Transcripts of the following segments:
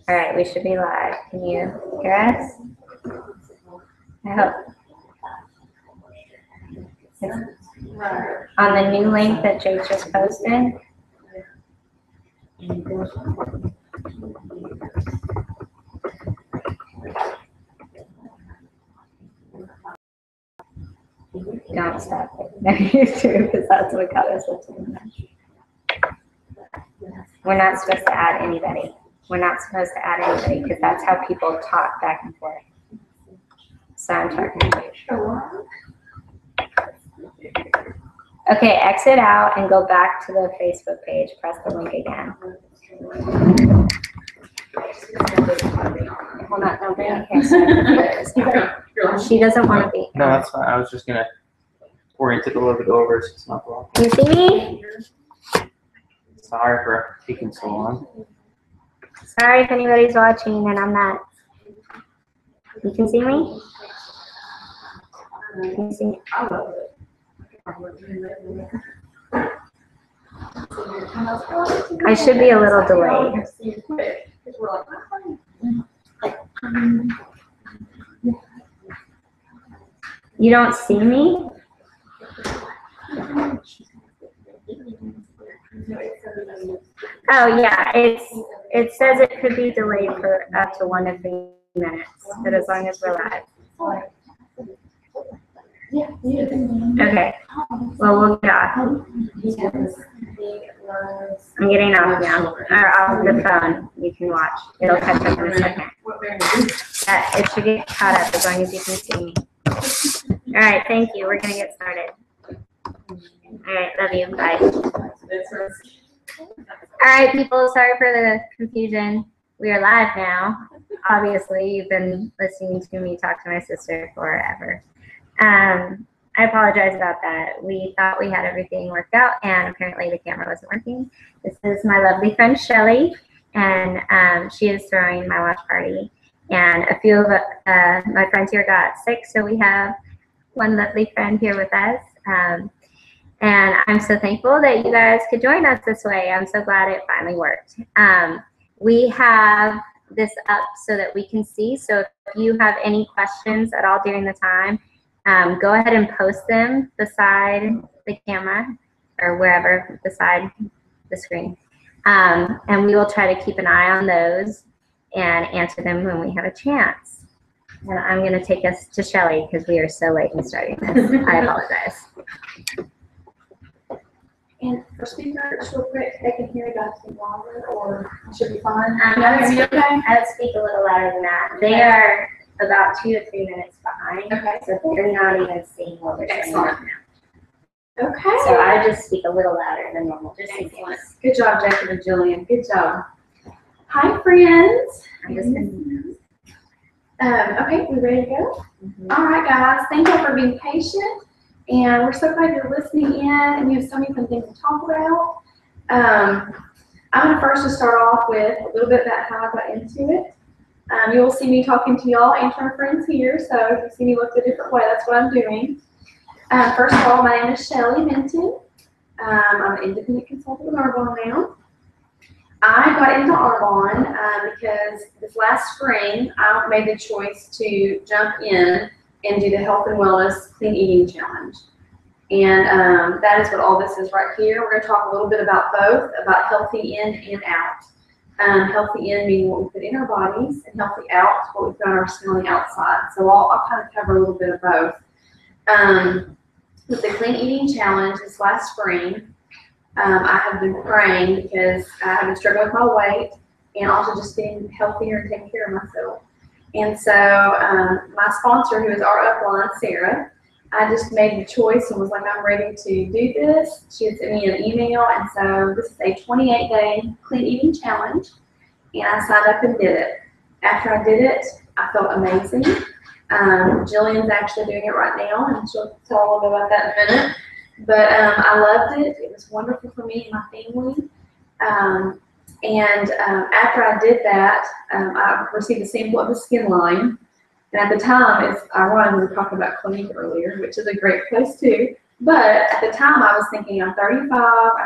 All right, we should be live. Can you hear us? I hope. On the new link that Jake just posted. Don't stop it. No, you too, because that's what got us listening. We're not supposed to add anybody. We're not supposed to add anybody because that's how people talk back and forth. So I'm talking to you. Okay, exit out and go back to the Facebook page. Press the link again. Hold on, don't bring She doesn't want to be. No, that's fine. I was just going to orient it a little bit over so it's not wrong. You see me? Sorry for taking so long. Sorry if anybody's watching and I'm not. You can see me? Can you see me? I should be a little delayed. You don't see me? Oh yeah, it says it could be delayed for up to 1 to 3 minutes, but as long as we're live. Okay. Well, we'll get off. I'm getting off now. Or off the phone. You can watch. It'll catch up in a second. It should get caught up as long as you can see me. All right. Thank you. We're going to get started. All right. Love you. Bye. All right, people. Sorry for the confusion. We are live now. Obviously, you've been listening to me talk to my sister forever. I apologize about that. We thought we had everything worked out, and apparently the camera wasn't working. This is my lovely friend Shelly, and she is throwing my watch party. And a few of my friends here got sick, so we have one lovely friend here with us. And I'm so thankful that you guys could join us this way. I'm so glad it finally worked. We have this up so that we can see. So if you have any questions at all during the time, go ahead and post them beside the camera or wherever beside the screen. And we will try to keep an eye on those and answer them when we have a chance. And I'm going to take us to Shelly because we are so late in starting this. I apologize. And for speakers, real quick, they can hear you guys louder or should be fine. I would speak a little louder than that. They are about 2 to 3 minutes behind. Okay. So they're not even seeing what we're saying right now. Okay. So I just speak a little louder than normal. Just in Excellent. case. Good job, Jacob and Jillian. Good job. Hi, friends. I'm just gonna, okay, we ready to go? All right, guys. Thank you for being patient. And we're so glad you're listening in and you have so many fun things to talk about. I'm going to first just start off with a little bit about how I got into it. You will see me talking to y'all and to our friends here, so if you see me look a different way, that's what I'm doing. First of all, my name is Shelly Minton. I'm an independent consultant with Arbonne now. I got into Arbonne because this last spring, I made the choice to jump in and do the Health and Wellness Clean Eating Challenge. And that is what all this is right here. We're going to talk a little bit about both, about healthy in and out. Healthy in meaning what we put in our bodies, and healthy out what we put on our skin on the outside. So I'll kind of cover a little bit of both. With the Clean Eating Challenge this last spring, I have been praying because I have been struggling with my weight and also just being healthier and taking care of myself. And so my sponsor, who is our upline, Sarah, I just made the choice and was like, I'm ready to do this. She had sent me an email, and so this is a 28-day clean eating challenge, and I signed up and did it. After I did it, I felt amazing. Jillian's actually doing it right now, and she'll tell a little bit about that in a minute. But I loved it. It was wonderful for me and my family. After I did that, I received a sample of the skin line. And at the time, it's ironic, we were talking about Clinique earlier, which is a great place too. But at the time, I was thinking, I'm 35,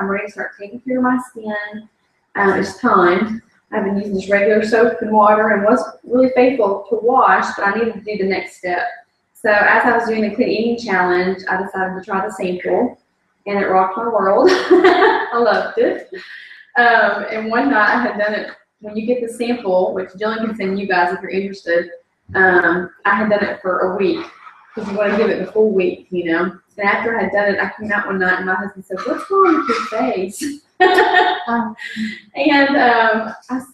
I'm ready to start taking care of my skin. It's time. I've been using just regular soap and water and was really faithful to wash, but I needed to do the next step. So as I was doing the clean eating challenge, I decided to try the sample, and it rocked my world. I loved it. And one night I had done it. When you get the sample, which Jillian can send you guys if you're interested, I had done it for a week because you want to give it the full week, you know. And after I had done it, I came out one night and my husband said, "What's wrong with your face?" And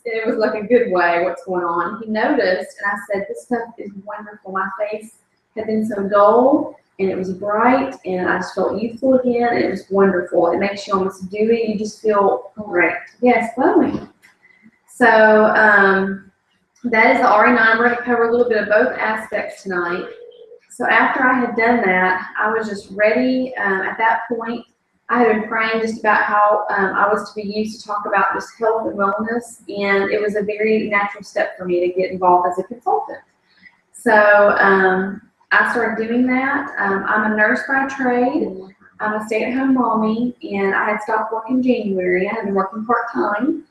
it was like a good way, what's going on. He noticed, and I said, "This stuff is wonderful. My face had been so dull, and it was bright, and I just felt youthful again. And it was wonderful. It makes you almost dewy. You just feel great." Yes, glowing. So that is the RE9. We're going to cover a little bit of both aspects tonight. So after I had done that, I was just ready. At that point, I had been praying just about how I was to be used to talk about just health and wellness, and it was a very natural step for me to get involved as a consultant. So I started doing that. I'm a nurse by trade. I'm a stay-at-home mommy, and I had stopped working in January. I had been working part-time.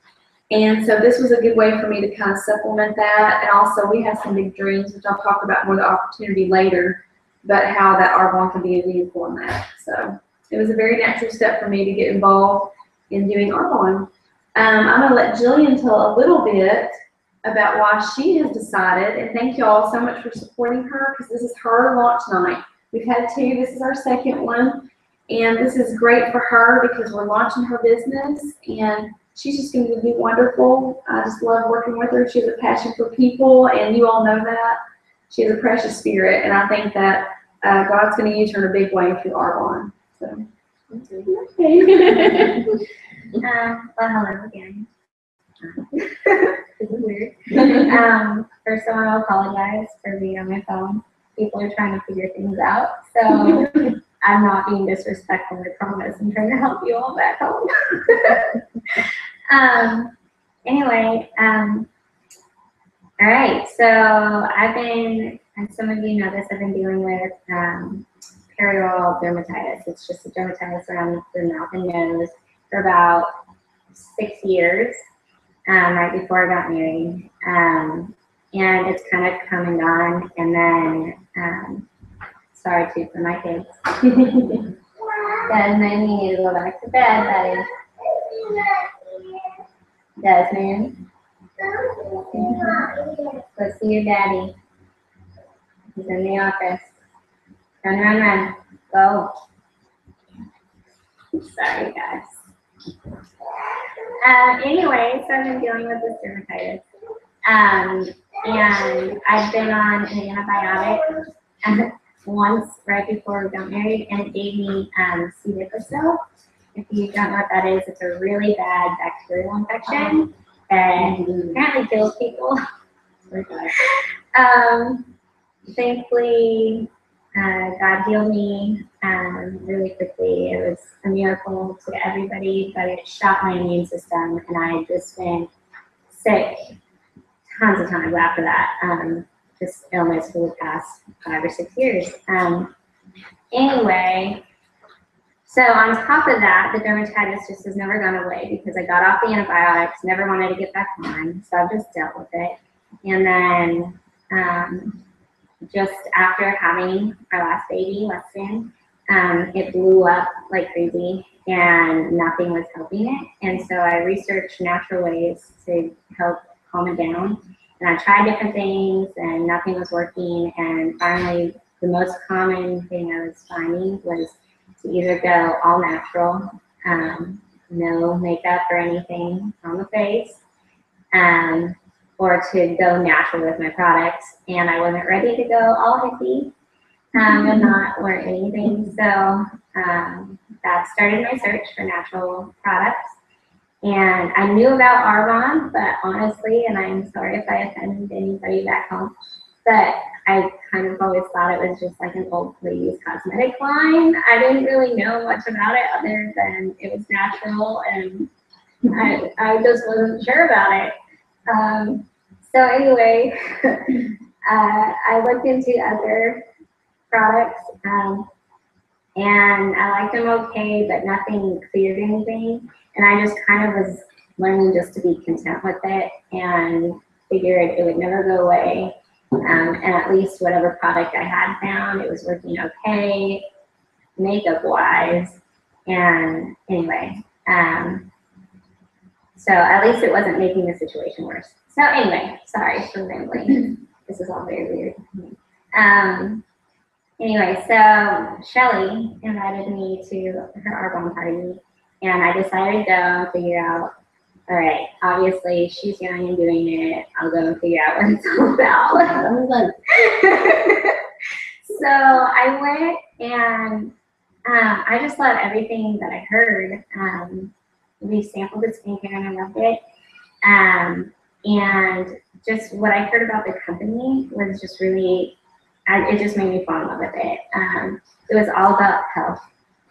And so this was a good way for me to kind of supplement that. And also we have some big dreams, which I'll talk about more of the opportunity later, but how that Arbonne can be a vehicle in that. So it was a very natural step for me to get involved in doing Arbonne. I'm going to let Jillian tell a little bit about why she has decided, and thank you all so much for supporting her, because this is her launch night. We've had 2, this is our second one, and this is great for her because we're launching her business, and she's just going to be wonderful. I just love working with her. She has a passion for people, and you all know that. She has a precious spirit, and I think that God's going to use her in a big way through Arbonne. So, okay. Well, hello again. This is weird. First, I want to apologize for being on my phone. People are trying to figure things out, so I'm not being disrespectful, I promise. I'm trying to help you all back home. Anyway, all right, so I've been, as some of you know this, I've been dealing with perioral dermatitis. It's just a dermatitis around the mouth and nose for about 6 years, right before I got married. And it's kind of come and gone, and then, sorry too for my kids. Desmond, you need to go back to bed, buddy. Desmond. Go see your daddy. He's in the office. Run, run, run. Go. Sorry, guys. Anyway, so I've been dealing with this dermatitis. And I've been on an antibiotic once right before we got married, and it gave me C. difficile. If you don't know what that is, it's a really bad bacterial infection that apparently kills people. Thankfully, God healed me really quickly. It was a miracle to everybody, but it shot my immune system, and I had just been sick tons of times after that. Just illness for the past 5 or 6 years. Anyway, so on top of that, the dermatitis just has never gone away because I got off the antibiotics, never wanted to get back on, so I've just dealt with it. And then just after having our last baby, Weston, it blew up like crazy and nothing was helping it. And so I researched natural ways to help calm it down. And I tried different things and nothing was working. And finally, the most common thing I was finding was to either go all natural, no makeup or anything on the face, or to go natural with my products. And I wasn't ready to go all hippie and not wear anything. So that started my search for natural products. And I knew about Arbonne, but honestly, and I'm sorry if I offended anybody back home, but I kind of always thought it was just like an old lady's cosmetic line. I didn't really know much about it other than it was natural, and I just wasn't sure about it. So anyway, I looked into other products, and I liked them okay, but nothing cleared anything. And I just kind of was learning just to be content with it and figured it would never go away. And at least whatever product I had found, it was working okay, makeup wise. And anyway, so at least it wasn't making the situation worse. So anyway, sorry for rambling. This is all very weird. Anyway, so Shelly invited me to her Arbonne party, and I decided to go and figure out, all right, obviously she's young and doing it. I'll go and figure out what it's all about. So I went, and I just loved everything that I heard. We sampled the skincare and I loved it. And just what I heard about the company was just really, it just made me fall in love with it. It was all about health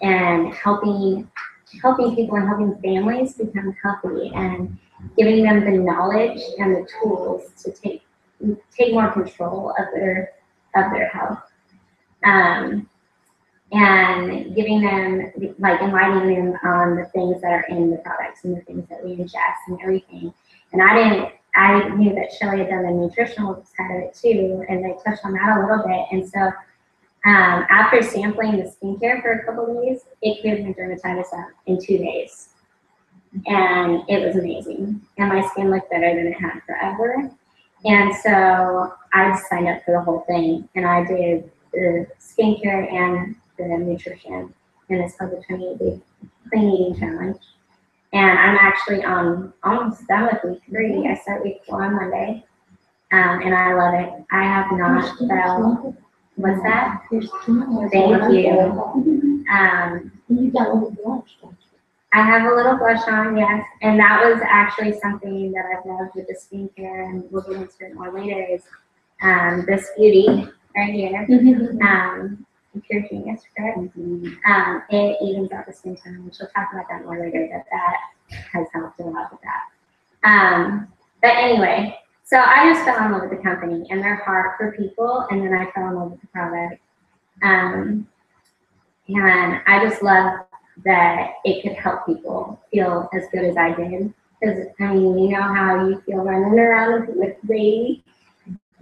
and helping people and helping families become healthy and giving them the knowledge and the tools to take more control of their health. And giving them, like, enlightening them on the things that are in the products and the things that we ingest and everything. And I knew that Shelly had done the nutritional side of it too, and they touched on that a little bit. And so after sampling the skincare for a couple of days, it cleared my dermatitis up in 2 days. And it was amazing. And my skin looked better than it had forever. And so I signed up for the whole thing, and I did the skincare and the nutrition, and it's called the 28-day clean eating challenge. And I'm actually almost done with week 3. I start week 4 on Monday, and I love it. I have not felt, what's that? Thank you. You got a little blush, don't you? I have a little blush on, yes, and that was actually something that I've loved with the skincare, and we'll get into it more later, is this beauty right here. Pure Genius, correct? It evens out the skin tone, and she'll talk about that more later, that has helped a lot with that. But anyway, so I just fell in love with the company and their heart for people, and then I fell in love with the product. And I just love that it could help people feel as good as I did. Because, I mean, you know how you feel running around with baby.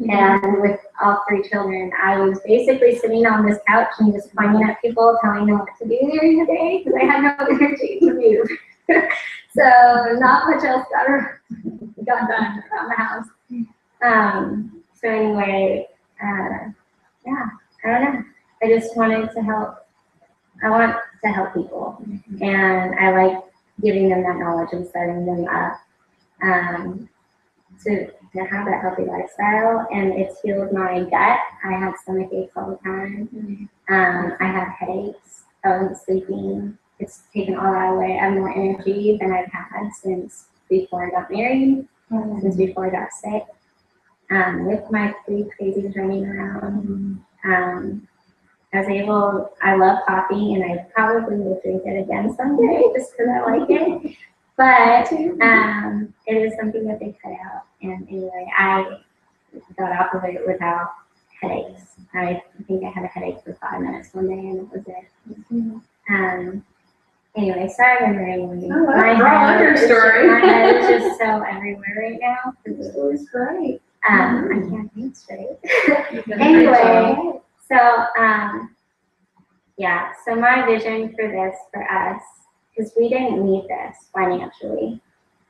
And with all 3 children, I was basically sitting on this couch and just pointing at people, telling them what to do during the day, because I had no energy to move. So not much else got done around the house. So anyway, yeah, I don't know. I just wanted to help. I want to help people, and I like giving them that knowledge and setting them up to have that healthy lifestyle. And it's healed my gut. I have stomach aches all the time. I have headaches. I wasn't sleeping. It's taken all that away. I have more energy than I've had since before I got married, since before I got sick. With my 3 crazies running around, I love coffee, and I probably will drink it again someday just because I like it. But it is something that they cut out. And anyway, I got off of it without headaches. I think I had a headache for 5 minutes one day, and that was it. Anyway, sorry I'm rambling. My head is just so everywhere right now. This was great. I can't think straight. Anyway, so yeah, so my vision for this, for us, because we didn't need this financially.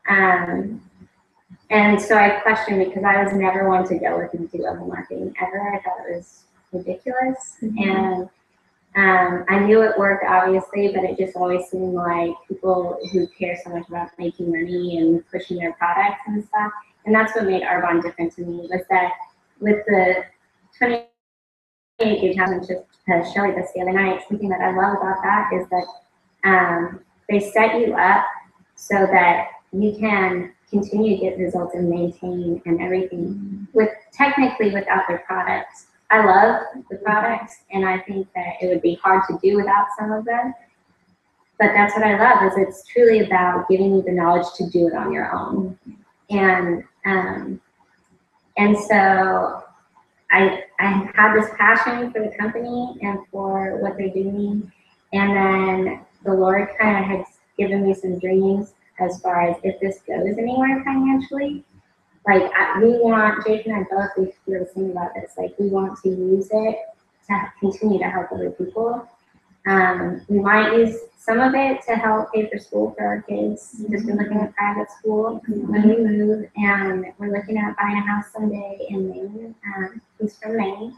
And so I questioned, because I was never one to go with entry-level marketing ever. I thought it was ridiculous. And I knew it worked, obviously, but it just always seemed like people who care so much about making money and pushing their products and stuff. And that's what made Arbonne different to me, was that with the 28-day challenge, just Shelly this the other night, something that I love about that is that they set you up so that you can continue to get results and maintain and everything technically without their products. I love the products, and I think that it would be hard to do without some of them. But that's what I love, is it's truly about giving you the knowledge to do it on your own. And so I had this passion for the company and for what they're doing. And then the Lord kind of had given me some dreams as far as if this goes anywhere financially. Like, we want, Jason and I both, we feel the same about this. Like, we want to use it to continue to help other people. We might use some of it to help pay for school for our kids. Just been looking at private school when we move, and we're looking at buying a house someday in Maine. He's from Maine,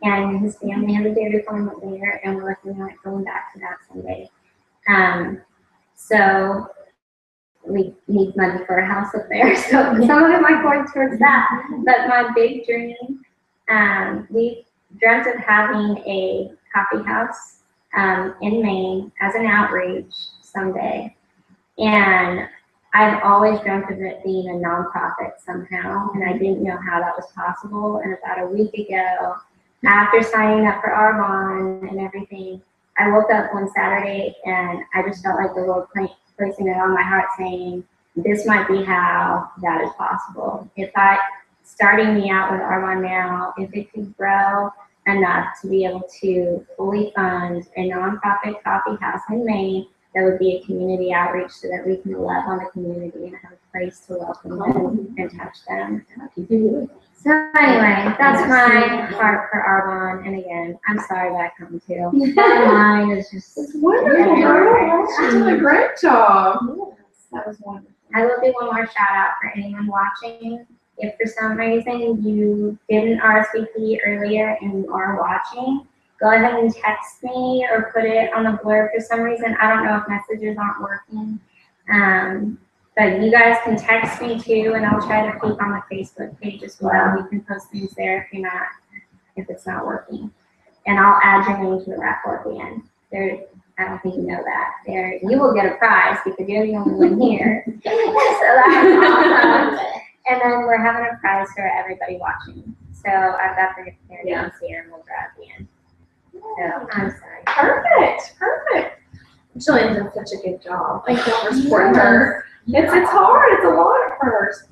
and his family has a dairy farm up there, and we're looking at going back to that someday. So we need money for a house up there, so some of it might go towards that. But my big dream, we dreamt of having a coffee house in Maine as an outreach someday. And I've always dreamt of it being a nonprofit somehow, and I didn't know how that was possible. And about a week ago, after signing up for Arbonne and everything, I woke up one Saturday and I just felt like the Lord placing it on my heart saying, this might be how that is possible. Starting me out with Arbonne now, if it could grow enough to be able to fully fund a nonprofit coffee house in Maine that would be a community outreach so that we can love on the community and have a place to welcome them and touch them. So anyway, that's my heart for Arbonne. And again, I'm sorry that come too. Bottom line is just It's wonderful, girl. You're doing a great job. Yes, that was wonderful. I will do one more shout out for anyone watching. If for some reason you didn't RSVP earlier and you are watching, go ahead and text me or put it on the blurb for some reason. I don't know if messages aren't working. But you guys can text me too, and I'll try to keep on the Facebook page as well. You can post things there if it's not working. And I'll add your name to the raffle at the end. I don't think you know that. You will get a prize because you're the only one here. So that's awesome. And then we're having a prize for everybody watching. So I've got their names here, and we'll draw at the end. So I'm sorry. Perfect. Jillian did such a good job. Thank you for supporting her. It's hard. It's a lot at first.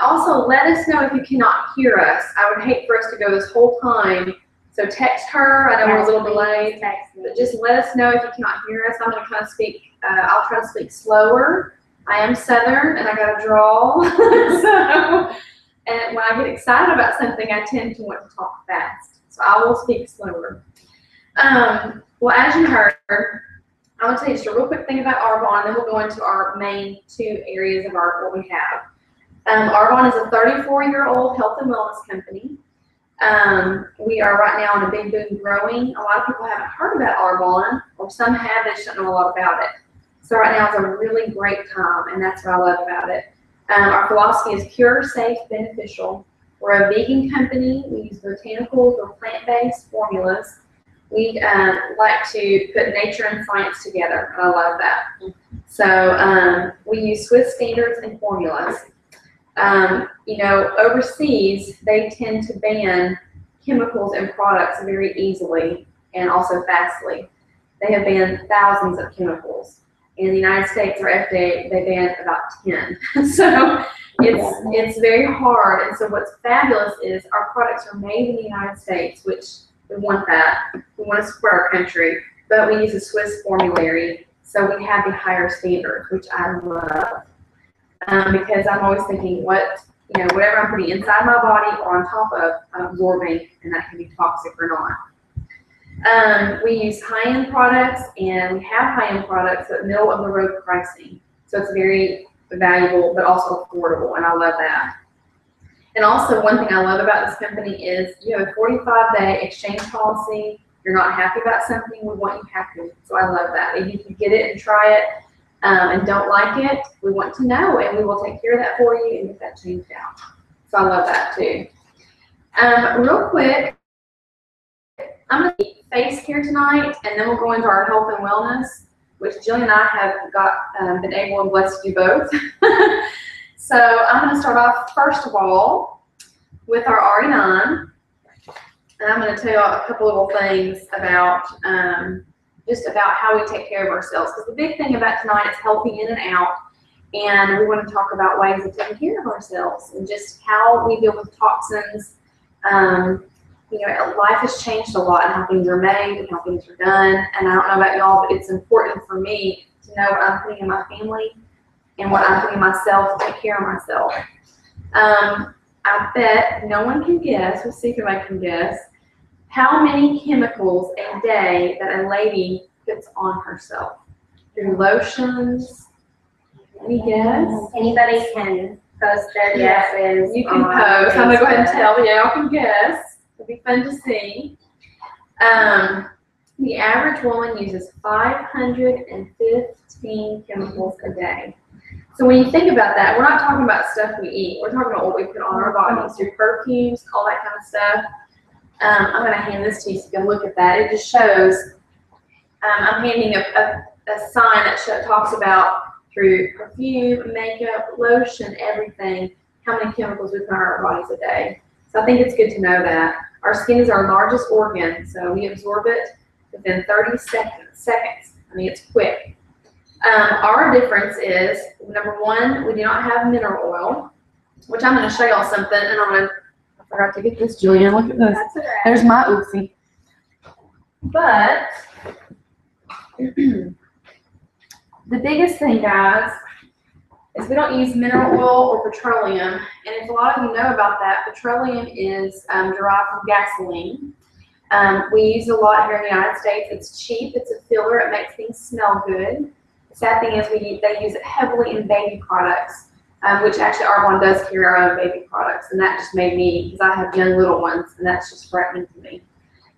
Also, let us know if you cannot hear us. I would hate for us to go this whole time. So text her. I know we're a little delayed, but just let us know if you cannot hear us. I'm going to kind of speak. I'll try to speak slower. I am Southern, and I got a drawl. And when I get excited about something, I tend to want to talk fast. So I will speak slower. Well, as you heard, I'm going to tell you just a real quick thing about Arbonne, and then we'll go into our main two areas of what we have. Arbonne is a 34-year-old health and wellness company. We are right now on a big boom growing. A lot of people haven't heard about Arbonne, or some have, they just don't know a lot about it. So right now is a really great time, and that's what I love about it. Our philosophy is pure, safe, beneficial. We're a vegan company. We use botanicals or plant-based formulas. We like to put nature and science together, and I love that. So we use Swiss standards and formulas. Overseas, they tend to ban chemicals and products very easily and also fastly. They have banned thousands of chemicals. In the United States, or FDA, they ban about 10. So it's very hard. And so what's fabulous is our products are made in the United States, which we want that. We want to support our country, but we use a Swiss formulary, so we have the higher standards, which I love. Because I'm always thinking, whatever I'm putting inside my body or on top of, I'm absorbing, and that can be toxic or not. We use high-end products, and we have high-end products at middle-of-the-road pricing. So it's very valuable, but also affordable, and I love that. And also, one thing I love about this company is you have a 45-day exchange policy. If you're not happy about something, we want you happy. So I love that. If you can get it and try it and don't like it, we want to know, and we will take care of that for you and get that changed out. So I love that too. Real quick, I'm going to face care tonight, and then we'll go into our health and wellness, which Jillian and I have been able and blessed to do both. So I'm going to start off, first of all, with our RE9, and I'm going to tell you a couple little things about just about how we take care of ourselves, because the big thing about tonight is healthy in and out, and we want to talk about ways of taking care of ourselves and just how we deal with toxins. Life has changed a lot in how things are made and how things are done, and I don't know about y'all, but it's important for me to know what I'm putting in my family and what I'm putting myself to take care of myself. I bet no one can guess, we'll see if I can guess, how many chemicals a day that a lady puts on herself. Through lotions. Any guess? Anybody can post their guesses. You can on post. I'm going to go ahead and Facebook. tell you. Y'all can guess. It'll be fun to see. The average woman uses 515 chemicals a day. So when you think about that, we're not talking about stuff we eat. We're talking about what we put on our bodies through perfumes, all that kind of stuff. I'm going to hand this to you so you can look at that. It just shows, I'm handing a sign that talks about through perfume, makeup, lotion, everything, how many chemicals we put on our bodies a day. So I think it's good to know that. Our skin is our largest organ, so we absorb it within 30 seconds. I mean, it's quick. Our difference is, number one, we do not have mineral oil, which I'm going to show y'all something, and I forgot to get this, Jillian. Look at this. That's all right. There's my oopsie. But the biggest thing, guys, is we don't use mineral oil or petroleum. And if a lot of you know about that, petroleum is derived from gasoline. We use a lot here in the United States. It's cheap. It's a filler. It makes things smell good. The sad thing is they use it heavily in baby products, which actually Arbonne does carry our own baby products. And that just made me, because I have young little ones, and that's just frightening to me.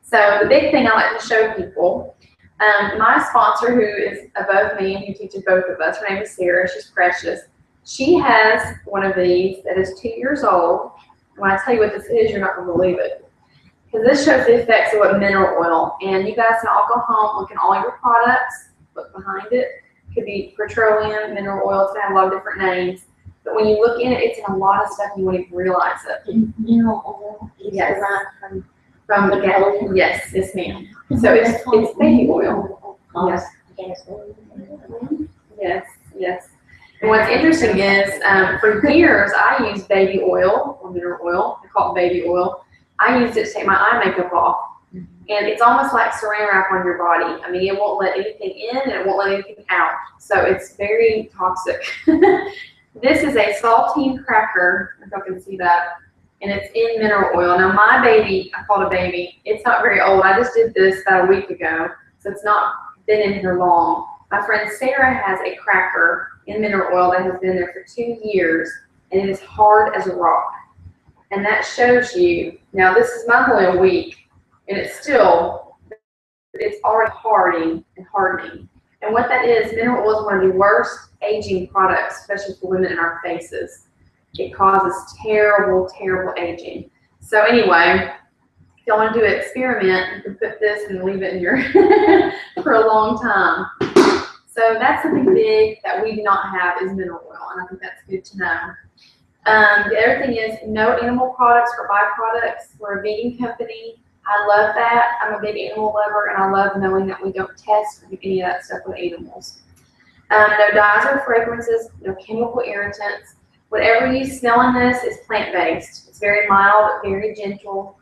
So the big thing I like to show people, my sponsor, who is above me and who teaches both of us, her name is Sarah. She's precious. She has one of these that is 2 years old. And when I tell you what this is, you're not going to believe it. Because this shows the effects of what mineral oil. And you guys can all go home, look at all your products, look behind it. It could be petroleum, mineral oil. It's going to have a lot of different names. But when you look in it, it's in a lot of stuff you won't even realize it. Mineral oil is Yes. derived From the petroleum. yes, ma'am. So it's baby oil. Yes. Yes. And what's interesting is, for years, I used baby oil, or mineral oil. I call it baby oil. I used it to take my eye makeup off. And it's almost like saran wrap on your body. I mean, it won't let anything in, and it won't let anything out. So it's very toxic. This is a saltine cracker, if you can see that. And it's in mineral oil. Now my baby, I call it a baby, it's not very old. I just did this about a week ago, so it's not been in here long. My friend Sarah has a cracker in mineral oil that has been there for 2 years, and it is hard as a rock. And that shows you, now this is mine only a week, and it's already hardening and hardening. And what that is, mineral oil is one of the worst aging products, especially for women in our faces. It causes terrible, terrible aging. So anyway, if y'all want to do an experiment, you can put this and leave it in your for a long time. So that's something big that we do not have is mineral oil, and I think that's good to know. The other thing is no animal products or byproducts. We're a vegan company. I love that. I'm a big animal lover, and I love knowing that we don't test or do any of that stuff with animals. No dyes or fragrances, no chemical irritants. Whatever you smell in this is plant-based. It's very mild, very gentle.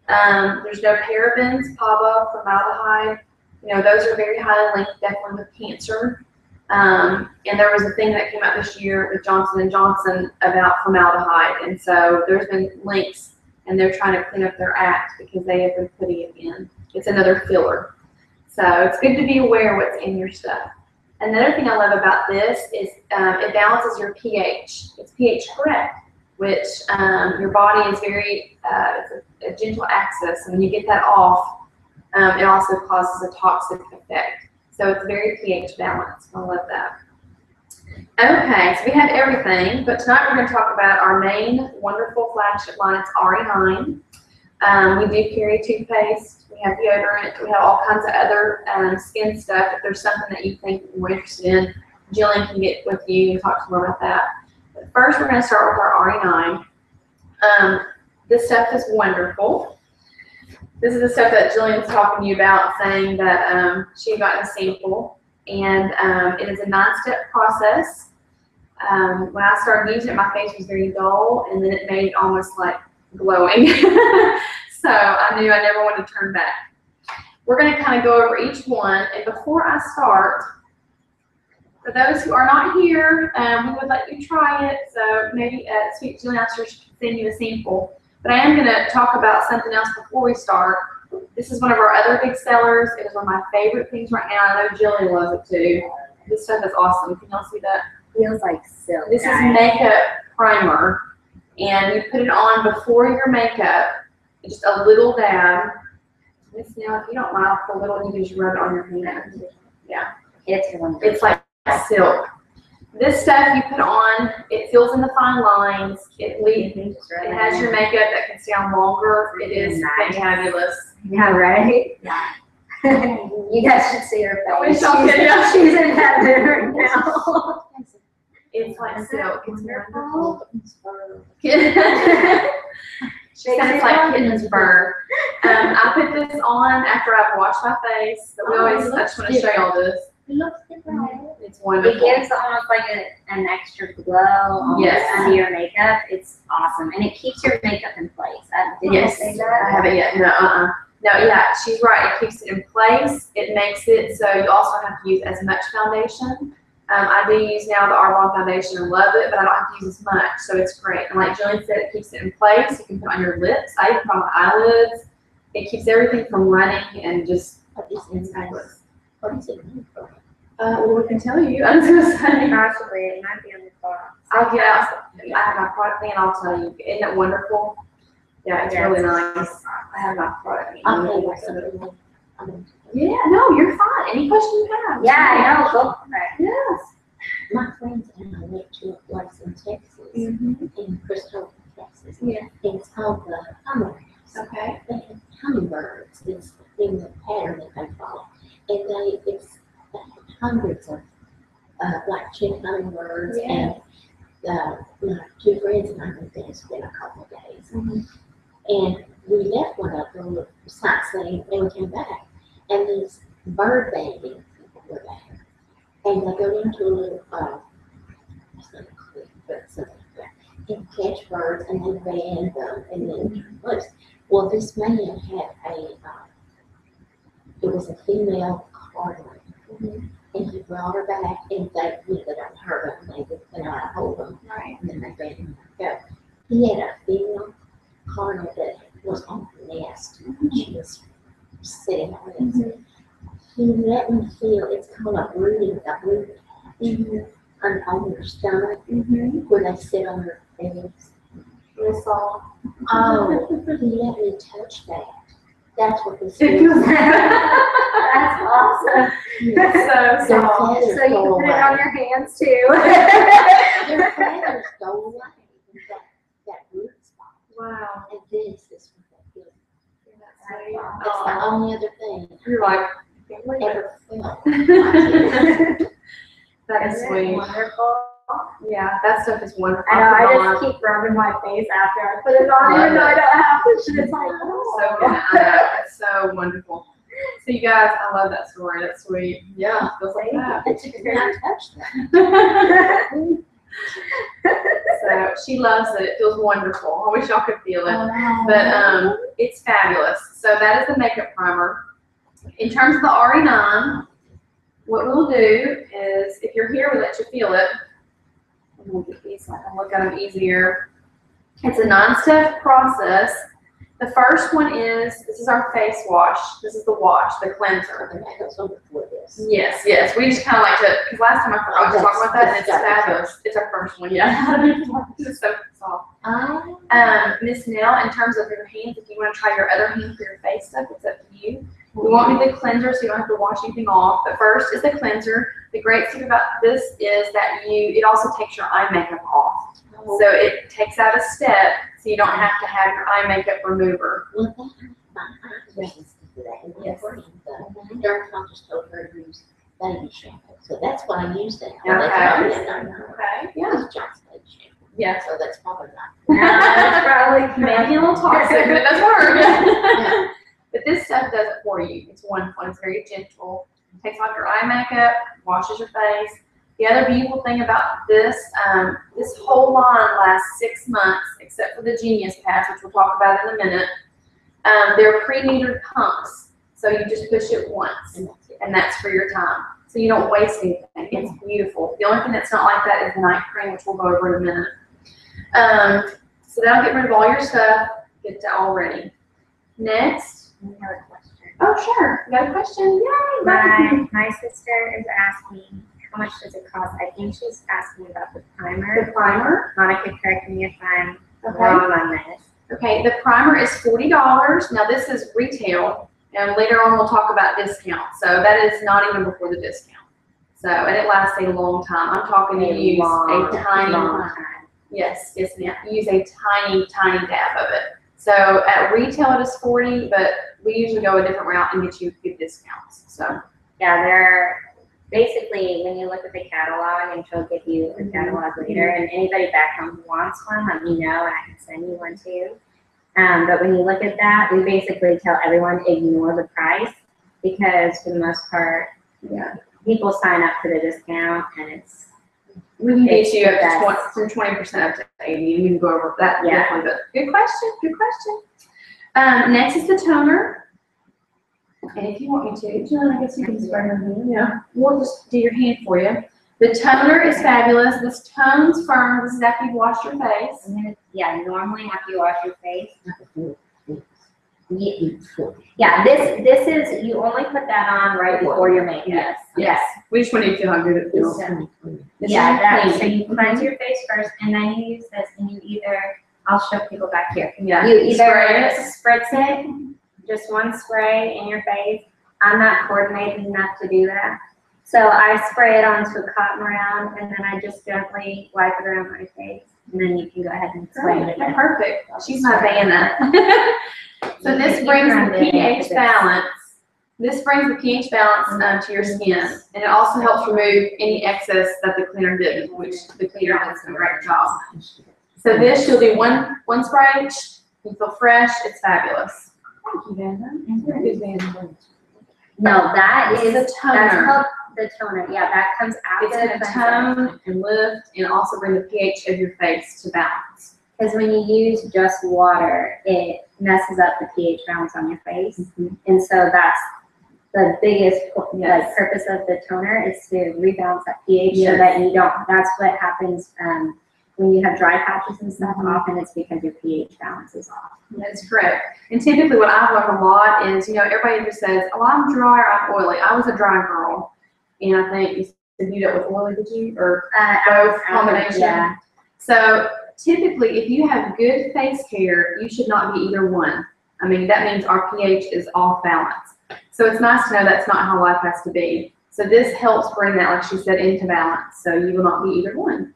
There's no parabens, PABA, formaldehyde. You know, those are very highly linked, definitely with cancer. And there was a thing that came out this year with Johnson & Johnson about formaldehyde. And so there's been links, and they're trying to clean up their act because they have been putting it in. It's another filler. So it's good to be aware of what's in your stuff. Another thing I love about this is it balances your pH. It's pH correct, which your body is very, it's a gentle axis. And when you get that off, it also causes a toxic effect. So it's very pH balanced. I love that. Okay, so we have everything, but tonight we're going to talk about our main wonderful flagship line. It's RE9. We do carry toothpaste. We have deodorant. We have all kinds of other skin stuff. If there's something that you think you're more interested in, Jillian can get with you and talk to more about that. But first, we're going to start with our RE9. This stuff is wonderful. This is the stuff that Jillian's talking to you about, saying that she got a sample. And it is a 9-step process. When I started using it, my face was very dull, and then it made it almost like glowing. So I knew I never wanted to turn back. We're going to kind of go over each one, and before I start, For those who are not here, we would let you try it. So maybe Sweet Jillian can send you a sample. But I am going to talk about something else before we start. This is one of our other big sellers. It is one of my favorite things right now. I know Jillian loves it too. This stuff is awesome. Can y'all see that? Feels like silk. This is makeup primer, and you put it on before your makeup. Just a little dab. This now, if you don't mind, I'll put a little, you can just rub it on your hand. Yeah, it's like silk. This stuff you put on, it fills in the fine lines. It has your makeup that can stay on longer. It is fabulous. Yeah, right? Yeah. You guys should see her face. She's in heaven right now. It's like silk. It's wonderful. She sounds like kitten's fur. I put this on after I've washed my face. So I just want to show y'all this. It looks different. It's wonderful. It gives almost like an extra glow under your makeup. It's awesome. And it keeps your makeup in place. Did you say that? I haven't yet. No, yeah, she's right. It keeps it in place. It makes it so you also don't have to use as much foundation. I do use now the Arbonne foundation and love it, but I don't have to use as much, so it's great. And like Jillian said, it keeps it in place. You can put it on your lips. I even put on my eyelids. It keeps everything from running and just it's fabulous. What is it mean for? Well, we can tell you. I was going to say. Possibly. It might be on the box. I'll get out. I have my product thing and I'll tell you. Isn't it wonderful? Yeah, it's really nice. I have my product. Yeah, no, you're fine. Any question you have? Yeah, I know. Go for it. Yes. My friends and I went to a place in Texas, in Crystal, Texas. Yeah. It's called the Hummer House. Okay. They have hummingbirds is in the pattern that they follow. And they have hundreds of black chick hummingbirds. Yeah. And my two friends and I went there and spent a couple of days. And we left one of them sightseeing and we came back. And these bird banding people were there. And they go into a little, it's not a creek, but something like that, and catch birds and they band them and then loose. Well, this man had it was a female cardinal. And he brought her back and they don't hurt them, they hold them. Right. And then they band them go. He had a female cardinal that was on the nest. She was sitting on it. He let me feel, it's called a brooding patch on your stomach where they sit on your face. It's all. Oh, he let me touch that. That's what this is. That's awesome. So soft. So you can put it on your hands too. Their feathers go away. That root spot. Wow. And this is what that feels. That's That's the only other thing You're like, ever felt. that is sweet. Wonderful. Yeah, that stuff is wonderful. I know, I just keep rubbing my face after I put it on, even though I don't have to. It's like, So good. I know. It's so wonderful. So you guys, I love that story. That's sweet. Yeah, feels like that. It's not touch that. So she loves it. It feels wonderful. I wish y'all could feel it. But it's fabulous. So that is the makeup primer. In terms of the RE9, what we'll do is, if you're here, we'll let you feel it. And we'll get these so I can look at them easier. It's a 9-step process. The first one is, this is our face wash. This is the wash, the cleanser. That goes on before this. Yes, yes. We just kind of like to, because last time I forgot to talk about that, and it's fabulous. It's our first one, yeah. It's so soft. Miss Nell, in terms of your hands, if you want to try your other hand for your face stuff, it's up to you. We won't do the cleanser, so you don't have to wash anything off. But first is the cleanser. The great thing about this is that it also takes your eye makeup off. So it takes out a step, so you don't have to have your eye makeup remover. Well, my aunt used to do that. And the dermatologist told her to use baby shampoo. So that's why I use that. Okay. Yeah. It's just baby shampoo. Yeah. So that's probably not. That's probably Maybe a little toxic, but it does work. Yeah. But this stuff does it for you. It's wonderful. It's very gentle. It takes off your eye makeup, washes your face. The other beautiful thing about this, this whole line lasts 6 months, except for the Genius Pads, which we'll talk about in a minute. They're pre-metered pumps, so you just push it once, and that's for your time. so you don't waste anything. It's beautiful. The only thing that's not like that is the night cream, which we'll go over in a minute. So that'll get rid of all your stuff, get that all ready. Next. We have a question. Oh, sure. You got a question? Yay! My sister is asking, how much does it cost? I think she's asking about the primer. The primer. Monica, correct me if I'm Okay. wrong on this. Okay, the primer is $40. Now this is retail, and later on we'll talk about discount. So that is not even before the discount. So, and it lasts a long time. I'm talking you use a tiny, time. yes, ma'am. You use a tiny, tiny dab of it. So at retail it is $40, but we usually go a different route and get you good discounts. So Yeah, they're basically, when you look at the catalog, and she'll give you the catalog later, and anybody back home who wants one, let me know and I can send you one too. But when you look at that, we basically tell everyone ignore the price, because for the most part, people sign up for the discount, and it's we can get you It's up to 20% up to 80. We can go over that definitely. But good question. Good question. Next is the toner. And if you want me to, Jillian, I guess you can spray your hand. Yeah, we'll just do your hand for you. The toner is fabulous. This tones firm. This is after you wash your face. normally after you wash your face. Yeah, this is, you only put that on right before your makeup. Yes. We just want you to feel how good it feels. So you cleanse your face first, and then you use this, and you either, I'll show people back here. Yeah. You either Spray it. spritz it, just one spray in your face. I'm not coordinated enough to do that. So I spray it onto a cotton round, and then I just gently wipe it around my face, and then you can go ahead and spray it again. Perfect. She's not saying that. So this brings the pH balance. This brings the pH balance to your skin, and it also helps remove any excess that the cleaner did, which the cleaner does a great job. So this, you'll do one spray. You feel fresh. It's fabulous. Thank you, Vanda. No, that is the toner. That's called the toner. Yeah, that comes after It's going the to cleanser. tone and lift and also bring the pH of your face to balance. Because when you use just water, it messes up the pH balance on your face, and so that's the biggest purpose of the toner, is to rebalance that pH so that you don't. That's what happens when you have dry patches and stuff. Often it's because your pH balance is off. That's correct. And typically, what I've learned a lot is, everybody just says, "Oh, I'm dry or I'm oily." I was a dry girl, and I think you said you dealt with oily, did you, or both combination? Yeah. So typically, if you have good face care, you should not be either one. I mean, that means our pH is off balance. So it's nice to know that's not how life has to be. So this helps bring that, like she said, into balance. So you will not be either one.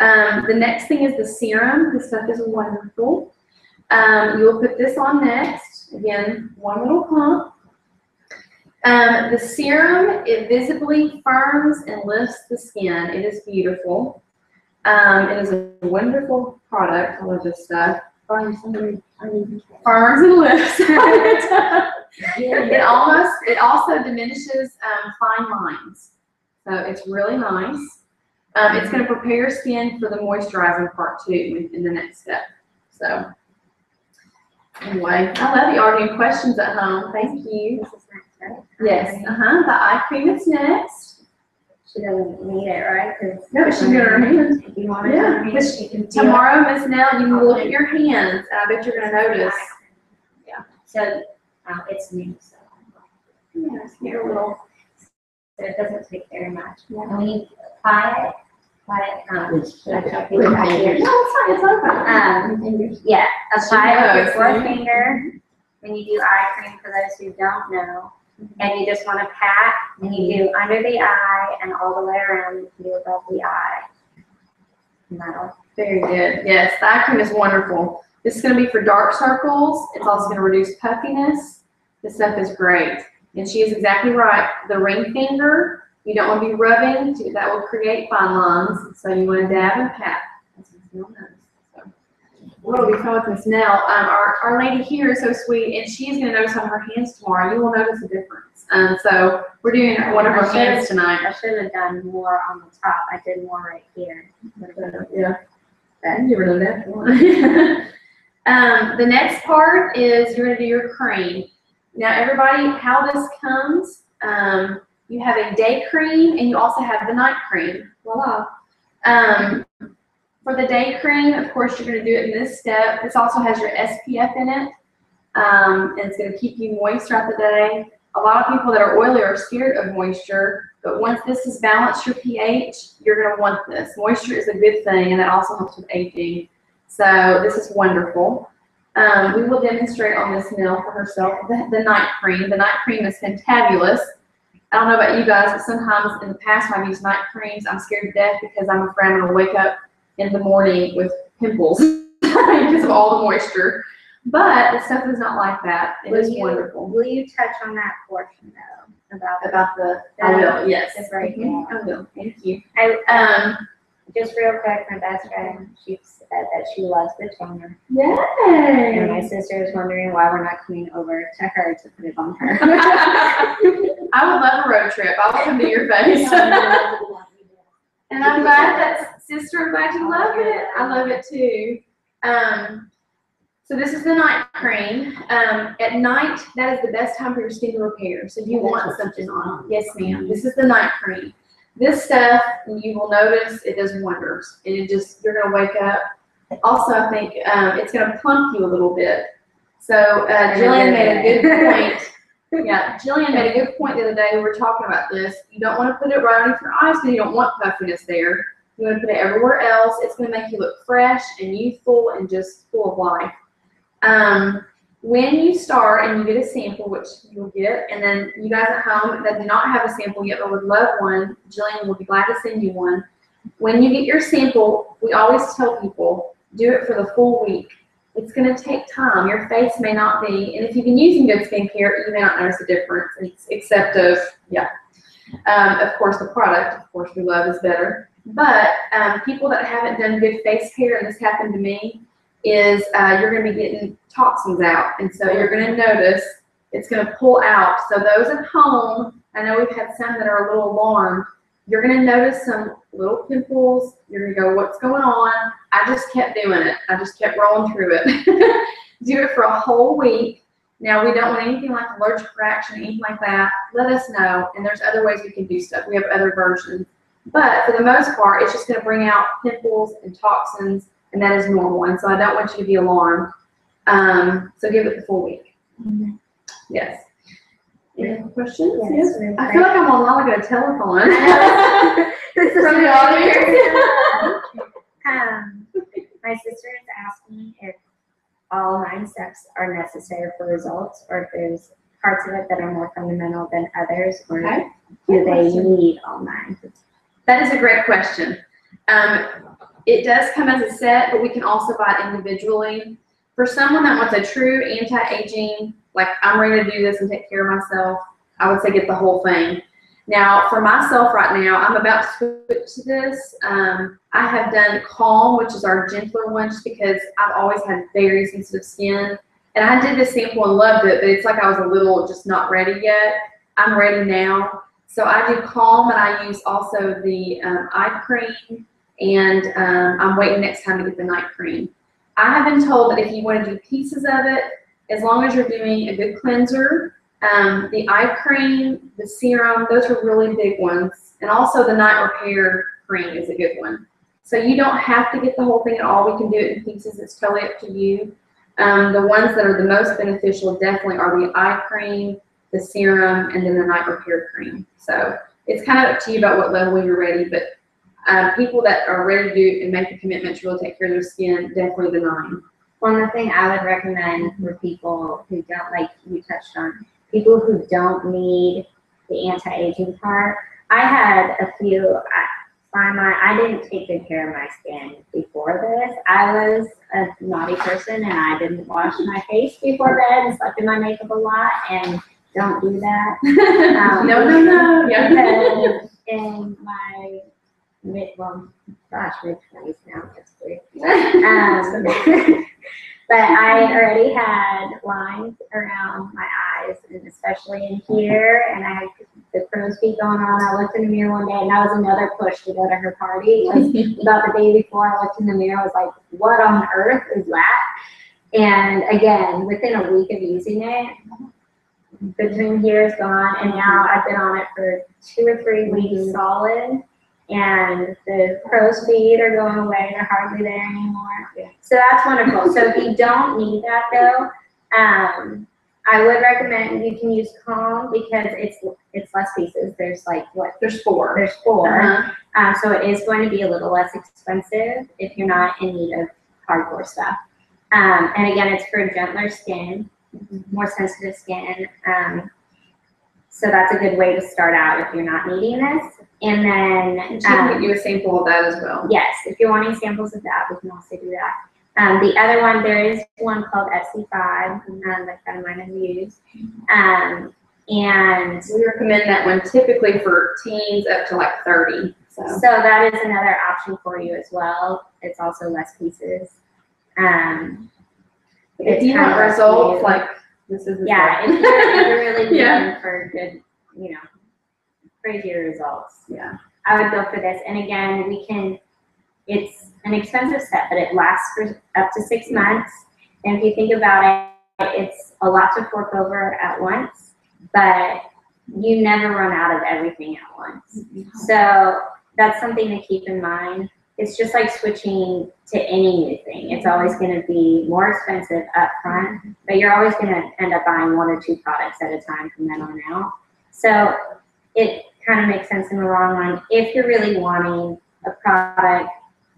The next thing is the serum. This stuff is wonderful. You will put this on next. Again, one little pump. The serum, it visibly firms and lifts the skin. It is beautiful. It is a wonderful product. I love this stuff. Firms and lifts. It also diminishes fine lines. So it's really nice. It's going to prepare your skin for the moisturizing part too in the next step. So anyway, I love you. Are there any questions at home? Thank you. This is next, right? Yes. The eye cream is next. She doesn't need it, right? No, she can get her hands. If you want it, her hands, she can feel it. Tomorrow, Miss Nell, you can look at your hands, and I bet you're going to notice. Yeah. So it's new, so Yes, you're a little. so it doesn't take very much. And when you apply it. Should I show you No, back here? it's fine. It's open. Yeah, apply it with your knows, fourth see? finger when you do eye cream, for those who don't know. And you just want to pat, and you do under the eye and all the way around. You can do above the eye. And that'll. Very good. Yes, the eye cream is wonderful. This is going to be for dark circles. It's also going to reduce puffiness. This stuff is great. And she is exactly right. The ring finger, you don't want to be rubbing. That will create fine lines. So you want to dab and pat. That's what you'll notice. So, what will be fun with Miss Nell? Our lady here is so sweet, and she is going to notice on her hands tomorrow. You will notice a difference. So we're doing one of her hands tonight. I should have done more on the top. I did more right here. Yeah. You were that one. The next part is you're going to do your cream. Now, everybody, how this comes, you have a day cream, and you also have the night cream. Voila. For the day cream, of course, you're going to do it in this step. This also has your SPF in it, and it's going to keep you moist throughout the day. A lot of people that are oily are scared of moisture, but once this has balanced your pH, you're going to want this. Moisture is a good thing, and that also helps with aging. So this is wonderful. We will demonstrate on this nail for herself the night cream. The night cream is fantabulous. I don't know about you guys, but sometimes in the past when I've used night creams, I'm scared to death because I'm afraid I'm going to wake up in the morning with pimples because of all the moisture. But the stuff is not like that. It is wonderful. Will you touch on that portion though? About the I will, yes. It's right there. I will. Thank you. Just real quick, my best friend, she said that she loves the toner. Yay! And my sister is wondering why we're not coming over to her to put it on her. I would love a road trip. I will come to your face. And I'm glad that, sister, I'm glad you love it. I love it too. So this is the night cream. At night, that is the best time for your skin to repair. So if you want something on, yes ma'am, this is the night cream. This stuff, you will notice, it does wonders. And it just, you're gonna wake up. Also, I think it's gonna plump you a little bit. So Jillian made a good point. Yeah, Jillian made a good point the other day. We were talking about this. You don't want to put it right underneath your eyes because you don't want puffiness there. You want to put it everywhere else. It's going to make you look fresh and youthful and just full of life. When you start and you get a sample, which you'll get, and then you guys at home that do not have a sample yet but would love one, Jillian will be glad to send you one. When you get your sample, we always tell people, do it for the full week. It's going to take time. Your face may not be, and if you've been using good skincare, you may not notice a difference, except of, of course, the product, of course, we love is better. But people that haven't done good face care, and this happened to me, is you're going to be getting toxins out. And so you're going to notice it's going to pull out. So those at home, I know we've had some that are a little alarmed. You're going to notice some little pimples. You're going to go, what's going on? I just kept doing it. I just kept rolling through it. Do it for a whole week. Now, we don't want anything like allergic reaction, anything like that. Let us know. And there's other ways we can do stuff. We have other versions. But for the most part, it's just going to bring out pimples and toxins, and that is normal. And so I don't want you to be alarmed. So give it the full week. Mm-hmm. Yes. Any questions? Yes. I feel like I'm on like a telephone. This is from the audience. My sister is asking if all 9 steps are necessary for results, or if there's parts of it that are more fundamental than others, or do they need all 9? That is a great question. It does come as a set, but we can also buy it individually. For someone that wants a true anti-aging, like I'm ready to do this and take care of myself, I would say get the whole thing. Now, for myself right now, I'm about to switch to this. I have done Calm, which is our gentler one, just because I've always had very sensitive skin. And I did this sample and loved it, but it's like I was a little just not ready yet. I'm ready now. So I do Calm, and I use also the eye cream, and I'm waiting next time to get the night cream. I have been told that if you want to do pieces of it, as long as you're doing a good cleanser, the eye cream, the serum, those are really big ones. And also the night repair cream is a good one. So you don't have to get the whole thing at all. We can do it in pieces. It's totally up to you. The ones that are the most beneficial definitely are the eye cream, the serum, and then the night repair cream. So it's kind of up to you about what level you're ready. But people that are ready to do and make the commitment to really take care of their skin, definitely the 9. One thing I would recommend for people who don't, like you touched on, people who don't need the anti-aging part. I had a few, I didn't take good care of my skin before this. I was a naughty person, and I didn't wash my face before bed and slept in my makeup a lot, and don't do that. No. Yeah. In my mid-20s now, that's weird. But I already had lines around my eyes, and especially in here, and I had the crow's feet going on. I looked in the mirror one day, and that was another push to go to her party. It was about the day before I looked in the mirror, I was like, what on earth is that? And again, within a week of using it, between here is gone, and now I've been on it for 2 or 3 weeks solid, and the crow's feet are going away. They're hardly there anymore. So that's wonderful. So if you don't need that though, I would recommend you can use Calm because it's less pieces. There's like what? There's 4. There's 4. Uh-huh. So it is going to be a little less expensive if you're not in need of hardcore stuff. And again, it's for gentler skin, more sensitive skin. So that's a good way to start out if you're not needing this. And then She can get you a sample of that as well. yes, if you're wanting samples of that, we can also do that. The other one, there is one called FC5 that friend of mine has used. And We recommend that one typically for teens up to like 30. So that is another option for you as well. It's also less pieces. if you want results, like this is the yeah, stuff. if you're really looking Yeah. for good, crazier results, Yeah. I would go for this. And again, it's an expensive set, but it lasts for up to 6 months. And if you think about it, it's a lot to fork over at once, but you never run out of everything at once. So that's something to keep in mind. It's just like switching to any new thing. It's always going to be more expensive up front, but you're always going to end up buying 1 or 2 products at a time from then on out. So it kind of makes sense in the long run if you're really wanting a product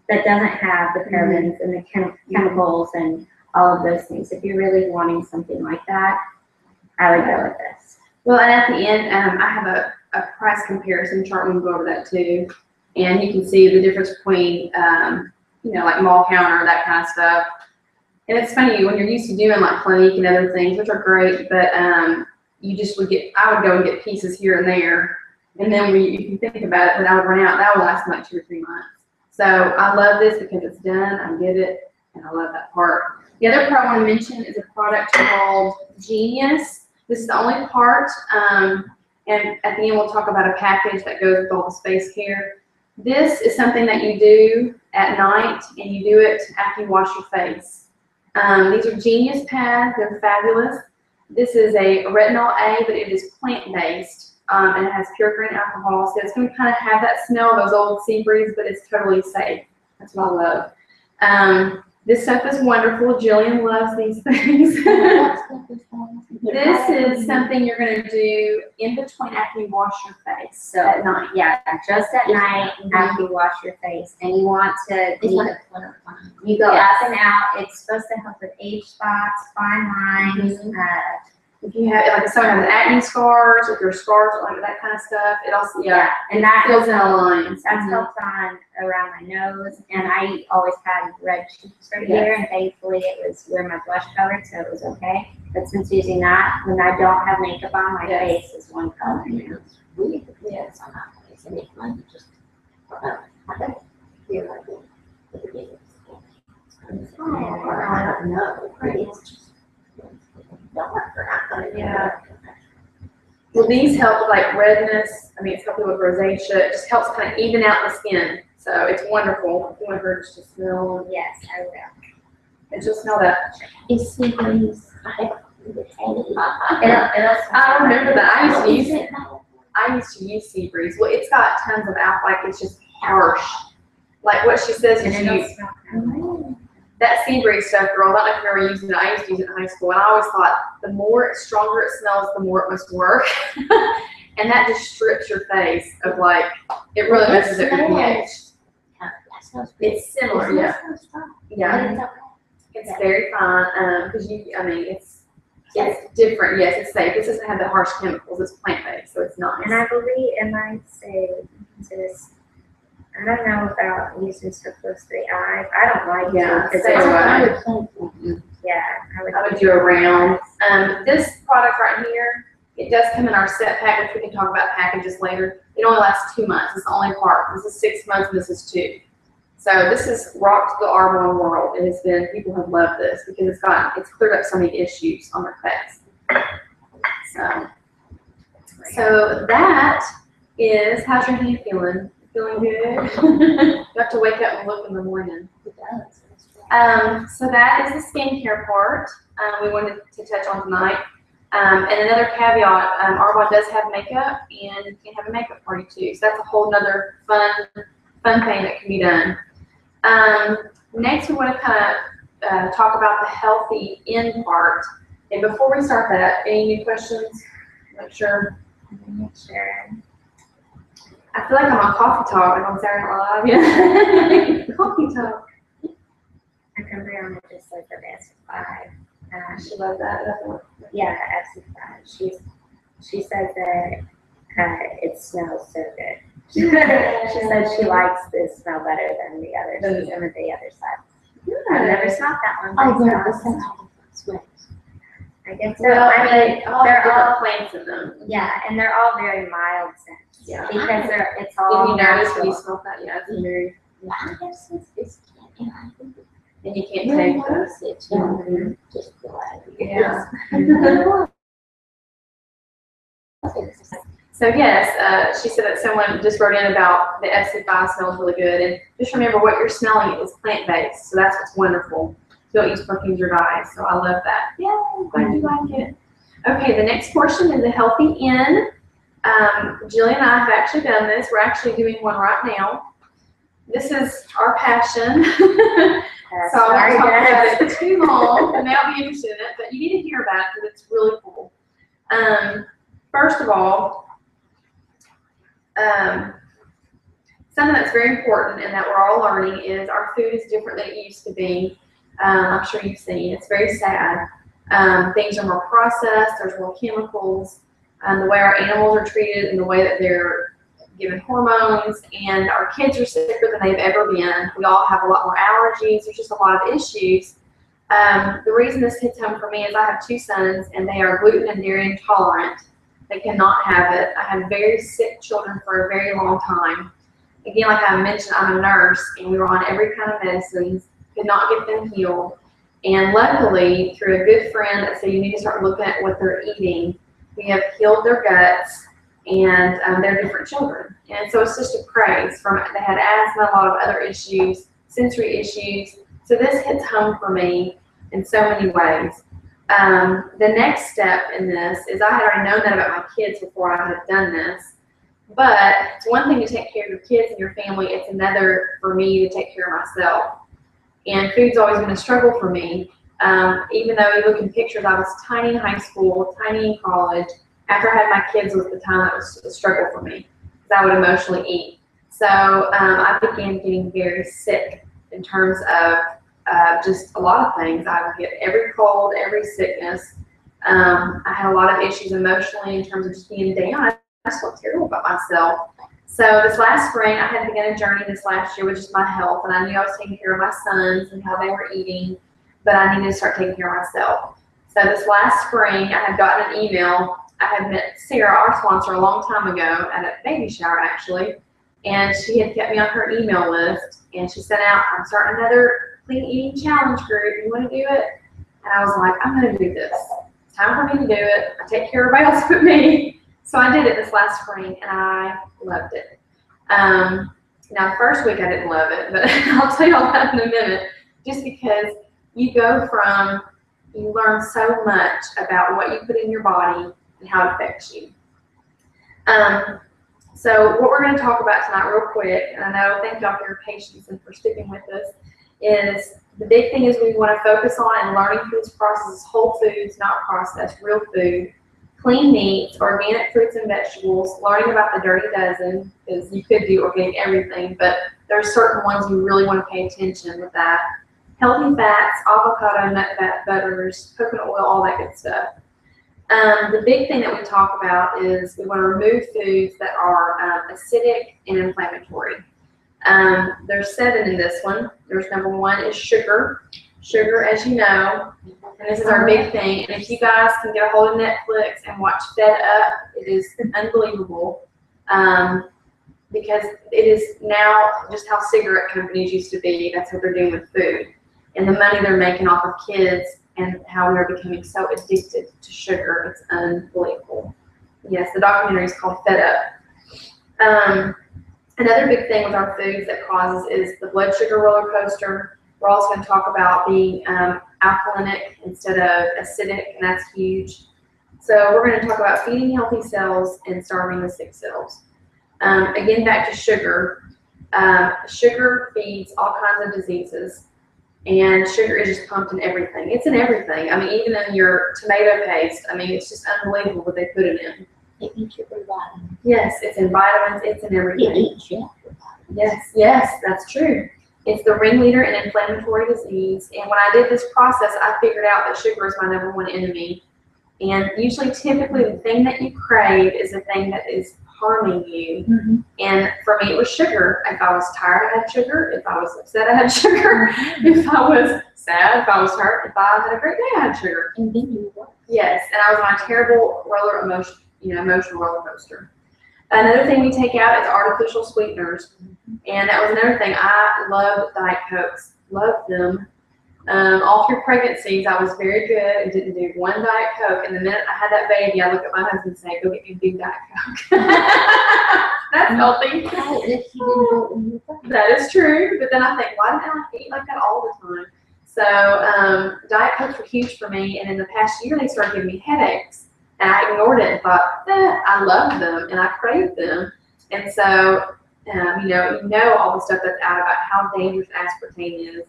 that doesn't have the parabens and the chemicals and all of those things. If you're really wanting something like that, I would go with this. Well, and at the end, I have a price comparison chart. We can go over that too. And you can see the difference between, like mall counter, that kind of stuff. And it's funny, when you're used to doing like Clinique and other things, which are great, but you just I would go and get pieces here and there. And then if you think about it, when I would run out, that would last like 2 or 3 months. So I love this because it's done, I get it, and I love that part. The other part I want to mention is a product called Genius. This is the only part, and at the end we'll talk about a package that goes with all the space care. This is something that you do at night, and you do it after you wash your face. These are Genius pads. They're fabulous. This is a retinol A, but it is plant-based, and it has pure grain alcohol, so it's going to kind of have that smell of those old sea breeze, but it's totally safe. That's what I love. This stuff is wonderful. Jillian loves these things. This is something you're going to do in between after you wash your face. So at night. yeah, just at night after you wash your face, and you want to you go up and out. It's supposed to help with age spots, fine lines. If you have, like, if someone has acne scars, if there's scars, like that kind of stuff, it also, and that fills in the lines. That's helped on around my nose, and I always had red cheeks right here, and thankfully it was where my blush colored, so it was okay. But since using that, when I don't have makeup on, my face is one color now. Yes, on my face, and it might just, I don't feel like it. I don't know, it's just darker. Well, these help with like redness. I mean, it's helping with rosacea. It just helps kind of even out the skin. So it's wonderful. If you want her just to smell, Yes, I will. and she'll smell that. It's sea breeze. I remember that. I used to use sea breeze. Well, it's got tons of alcohol. Like, it's just harsh. Like what she says is that sea breeze stuff, girl. I don't know if you ever used it. I used to use it in high school, and I always thought the more stronger it smells, the more it must work. And that just strips your face of like, it really messes up your pH. It's similar, yeah. Yeah, it's very fine because it's different. Yes, it's safe. This doesn't have the harsh chemicals. It's plant-based, so it's nice. And I believe, and I say this, I don't know about using stuff close to the eyes. I don't like Yeah, it. stay away. I would do a round. This product right here, it does come in our set pack, which we can talk about packages later. It only lasts 2 months. It's the only part. This is 6 months, and this is 2. So this has rocked the Arbonne world. It has been, people have loved this because it's cleared up so many issues on their face. So that is, how's your hand feeling? Feeling good? You have to wake up and look in the morning. It does. So that is the skincare part we wanted to touch on tonight. And another caveat, Arbonne does have makeup, and you can have a makeup party too. So that's a whole nother fun thing that can be done. Next, we want to kind of talk about the healthy in part. And before we start that, any new questions? Make sure. I feel like I'm on Coffee Talk and on Saturday Night Live. Yeah. Coffee Talk. I can Brianna just said the best 5. She loves that. Yeah, absolutely. She says that it smells so good. She says she likes this smell better than the others. Some of the other side. I've never smelled that one. Oh, myself. yeah, that sounds I guess so. Well, I mean, all they're different all plants in them. yeah, and they're all very mild scents. Yeah. Because it's Did all you notice when you natural. smell that? Yeah, it's very, Yeah, I guess it's and I think and you can't really take those. loves it, you know, just feel like Yeah. Yes. So yes, she said that someone just wrote in about the FC5 smells really good, and just remember what you're smelling is plant-based, so that's what's wonderful. You don't use perfumes or dyes, so I love that. Yeah, I'm glad you like it. Okay, the next portion is the healthy in. Jillian and I have actually done this. We're actually doing one right now. This is our passion. So I won't talk about it too long, and they'll be interested in it, but you need to hear about it because it's really cool. First of all, something that's very important and that we're all learning is our food is different than it used to be. I'm sure you've seen. It's very sad. Things are more processed. There's more chemicals. The way our animals are treated and the way that they're given hormones, and our kids are sicker than they've ever been. We all have a lot more allergies. There's just a lot of issues. The reason this hits home for me is I have 2 sons, and they are gluten and dairy intolerant. They cannot have it. I had very sick children for a very long time. Again, like I mentioned, I'm a nurse, and we were on every kind of medicines, could not get them healed. And luckily, through a good friend that said you need to start looking at what they're eating, we have healed their guts, and they're different children. And so it's just a praise. They had asthma, a lot of other issues, sensory issues. So this hits home for me in so many ways. The next step in this is I had already known that about my kids before I had done this. But it's one thing to take care of your kids and your family. It's another for me to take care of myself. And food's always been a struggle for me. Even though you look in pictures, I was tiny in high school, tiny in college. After I had my kids was the time that was a struggle for me because I would emotionally eat. So I began getting very sick in terms of just a lot of things. I would get every cold, every sickness. I had a lot of issues emotionally in terms of just being down. I just felt terrible about myself. So this last spring, I had begun a journey this last year with just my health, and I knew I was taking care of my sons and how they were eating, but I needed to start taking care of myself. So this last spring, I had gotten an email. I had met Sarah, our sponsor, a long time ago at a baby shower, actually, and she had kept me on her email list, and she sent out, I'm starting another clean eating challenge group. You want to do it? And I was like, I'm going to do this. It's time for me to do it. I take care of everybody else but me. So I did it this last spring, and I loved it. Now, the first week I didn't love it, but I'll tell you all that in a minute, just because you learn so much about what you put in your body and how it affects you. So what we're going to talk about tonight real quick, and I know, thank y'all for your patience and for sticking with us, is the big thing is we want to focus on and learning through this process is whole foods, not processed, real food, clean meats, organic fruits and vegetables, learning about the dirty dozen, because you could do organic everything, but there's certain ones you really want to pay attention with that. Healthy fats, avocado, nut fat, butters, coconut oil, all that good stuff. The big thing that we talk about is we want to remove foods that are acidic and inflammatory. There's 7 in this one. There's number 1 is sugar. Sugar, as you know, and this is our big thing. And if you guys can get a hold of Netflix and watch Fed Up, it is unbelievable because it is now just how cigarette companies used to be. That's what they're doing with food. And the money they're making off of kids and how we are becoming so addicted to sugar. It's unbelievable. Yes, the documentary is called Fed Up. Another big thing with our foods that causes is the blood sugar roller coaster. We're also going to talk about being alkalinic instead of acidic, and that's huge. So we're going to talk about feeding healthy cells and starving the sick cells. Again, back to sugar. Sugar feeds all kinds of diseases, and sugar is just pumped in everything. It's in everything. I mean, even in your tomato paste. I mean, it's just unbelievable what they put it in. It eats your vitamins. Yes, it's in vitamins. It's in everything. It eats your vitamins. Yes, that's true. It's the ringleader in inflammatory disease. And when I did this process, I figured out that sugar is my #1 enemy. And usually, typically, the thing that you crave is the thing that is harming you. Mm-hmm. And for me, it was sugar. If I was tired, I had sugar. If I was upset, I had sugar. If I was sad, if I was hurt, if I had a great day, I had sugar. And then you work. Yes, and I was on a terrible emotional roller coaster. Another thing we take out is artificial sweeteners. And that was another thing. I love Diet Cokes. Loved them. All through pregnancies, I was very good and didn't do one Diet Coke. And the minute I had that baby, I looked at my husband and said, go get me a big Diet Coke. That's healthy. That is true. But then I think, why didn't I eat like that all the time? So Diet Cokes were huge for me. And in the past year, they started giving me headaches. And I ignored it and thought, I loved them and I craved them. And so, you know all the stuff that's out about how dangerous aspartame is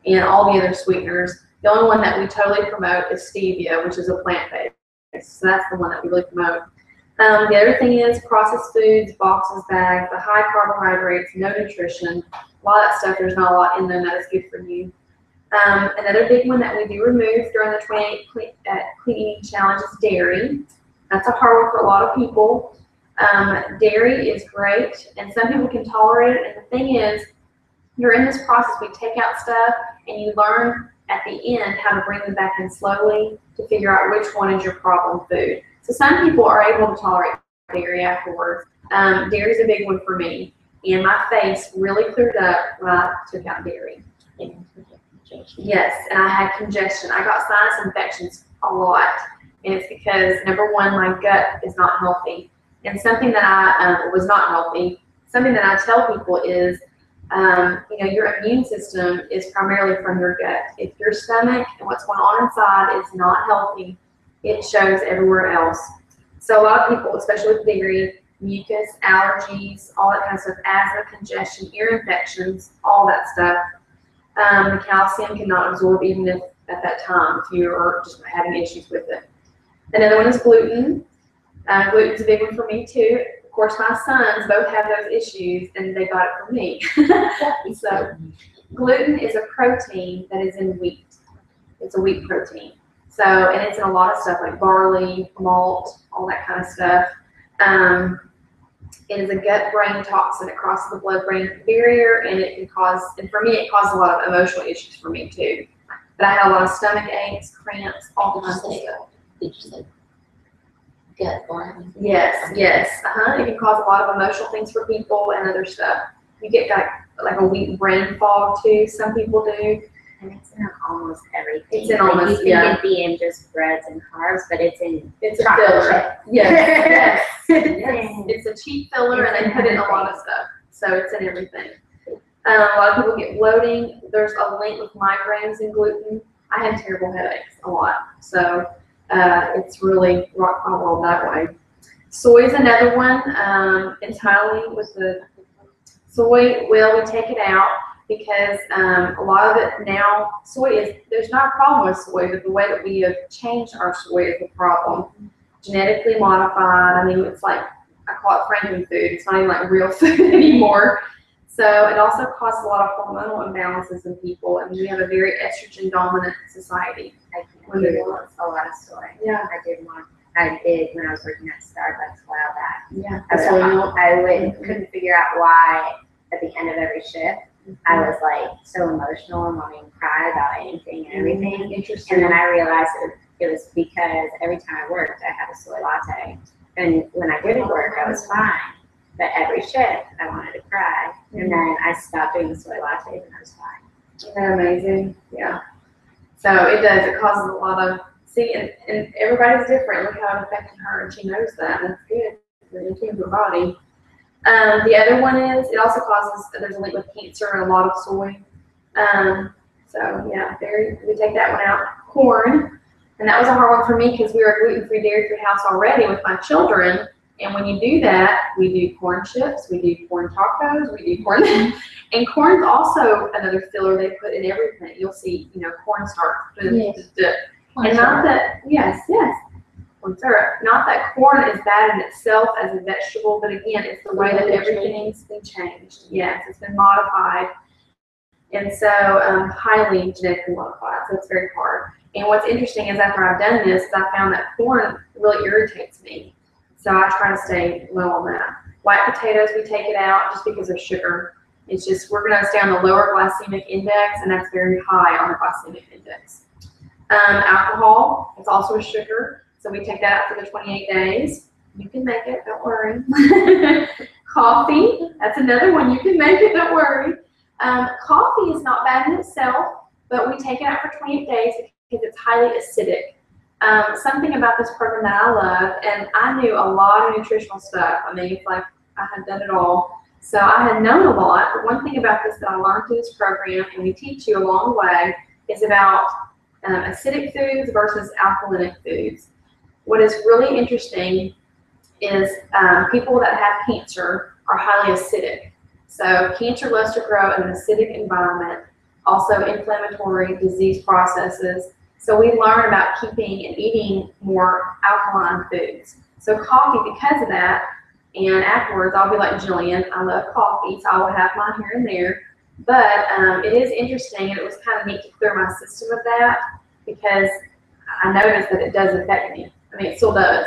and all the other sweeteners. The only one that we totally promote is stevia, which is a plant-based. So that's the one that we really promote. The other thing is processed foods, boxes, bags, the high carbohydrates, no nutrition. A lot of that stuff, there's not a lot in them that is good for you. Another big one that we do remove during the 28 Clean Eating Challenge is dairy. That's a hard one for a lot of people. Dairy is great, and some people can tolerate it. And the thing is, you're in this process, we take out stuff, and you learn at the end how to bring them back in slowly to figure out which one is your problem food. So some people are able to tolerate dairy afterwards. Dairy is a big one for me, and my face really cleared up when I took out dairy. Yes, and I had congestion. I got sinus infections a lot, and it's because, #1, my gut is not healthy. And something that I was not healthy, something that I tell people is, your immune system is primarily from your gut. If your stomach and what's going on inside is not healthy, it shows everywhere else. So a lot of people, especially with dairy, mucus, allergies, all that kind of stuff, asthma, congestion, ear infections, all that stuff. The calcium cannot absorb even if at that time if you are just having issues with it. Another one is gluten. Gluten's a big one for me too. Of course, my sons both have those issues, and they got it from me. So, gluten is a protein that is in wheat. It's a wheat protein. So, and it's in a lot of stuff like barley, malt, all that kind of stuff. It is a gut-brain toxin. It crosses the blood-brain barrier, and it can cause, and for me, it caused a lot of emotional issues for me too. But I had a lot of stomach aches, cramps, all kinds of stuff. Did you say gut brain? Yes. It can cause a lot of emotional things for people and other stuff. You get like a wheat brain fog too. Some people do. And it's in almost everything. It's in almost, you can be in just breads and carbs, but it's in It's a chocolate filler. chip. Yes. Yes. It's a cheap filler, and they put it in a lot of stuff. So it's in everything. A lot of people get bloating. There's a link with migraines and gluten. I had terrible headaches a lot. So it's really rock my world that way. Soy is another one. Entirely with the soy, well, we take it out because a lot of it now, there's not a problem with soy, but the way that we have changed our soy is the problem. Genetically modified. I mean, it's like, I call it Franken food. It's not even like real food anymore. So it also causes a lot of hormonal imbalances in people, and we have a very estrogen dominant society. I can't do a lot of soy. Yeah. I did when I was working at Starbucks a while back. Yeah. I couldn't figure out why at the end of every shift I was like so emotional and wanting to cry about anything and everything. Interesting. And then I realized it was because every time I worked I had a soy latte, and when I didn't work I was fine. But every shift I wanted to cry, and then I stopped doing the soy lattes and I was fine. Isn't that amazing? Yeah. So it does. It causes a lot of, and everybody's different. Look how it affected her, and she knows that. And that's good. It's into her body. The other one is, it also causes, there's a link with cancer and a lot of soy. So yeah, we take that one out. Corn. And that was a hard one for me because we were a gluten-free, dairy-free house already with my children. And when you do that, we do corn chips, we do corn tacos, we do corn. And corn's also another filler they put in everything. You'll see, cornstarch. Yes. And not that, yes, corn syrup. Not that corn is bad in itself as a vegetable, but again, it's the way that everything's been changed. Yes, it's been modified. And so highly genetically modified, so it's very hard. And what's interesting is after I've done this, I found that corn really irritates me. So I try to stay low on that. White potatoes, we take it out just because of sugar. It's just, we're going to stay on the lower glycemic index, and that's very high on the glycemic index. Alcohol, it's also a sugar, so we take that out for the 28 days. You can make it, don't worry. Coffee, that's another one. You can make it, don't worry. Coffee is not bad in itself, but we take it out for 28 days because it's highly acidic. Something about this program that I love, and I knew a lot of nutritional stuff. I mean, it's like I had done it all. So I had known a lot, but one thing about this that I learned through this program, and we teach you along the way, is about acidic foods versus alkalinic foods. What is really interesting is people that have cancer are highly acidic. So cancer loves to grow in an acidic environment, also inflammatory disease processes. So we learn about keeping and eating more alkaline foods. So coffee, because of that, and afterwards I'll be like Jillian, I love coffee, so I will have mine here and there. But it is interesting, and it was kind of neat to clear my system of that because I noticed that it does affect me. I mean, it still does.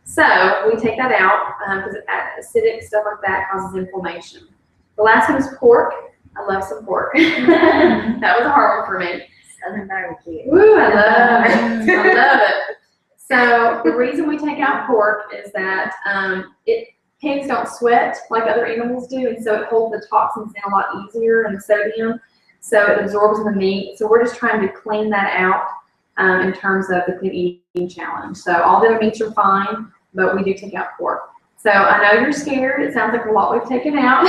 So we take that out because acidic stuff like that causes inflammation. The last one is pork. I love some pork. That was a hard one for me. Southern barbecue. Woo, I love it. I love it. So the reason we take out pork is that pigs don't sweat like other animals do, and so it holds the toxins in a lot easier and the sodium, so it absorbs the meat. So we're just trying to clean that out in terms of the clean eating challenge. So all the other meats are fine, but we do take out pork. So I know you're scared. It sounds like a lot we've taken out.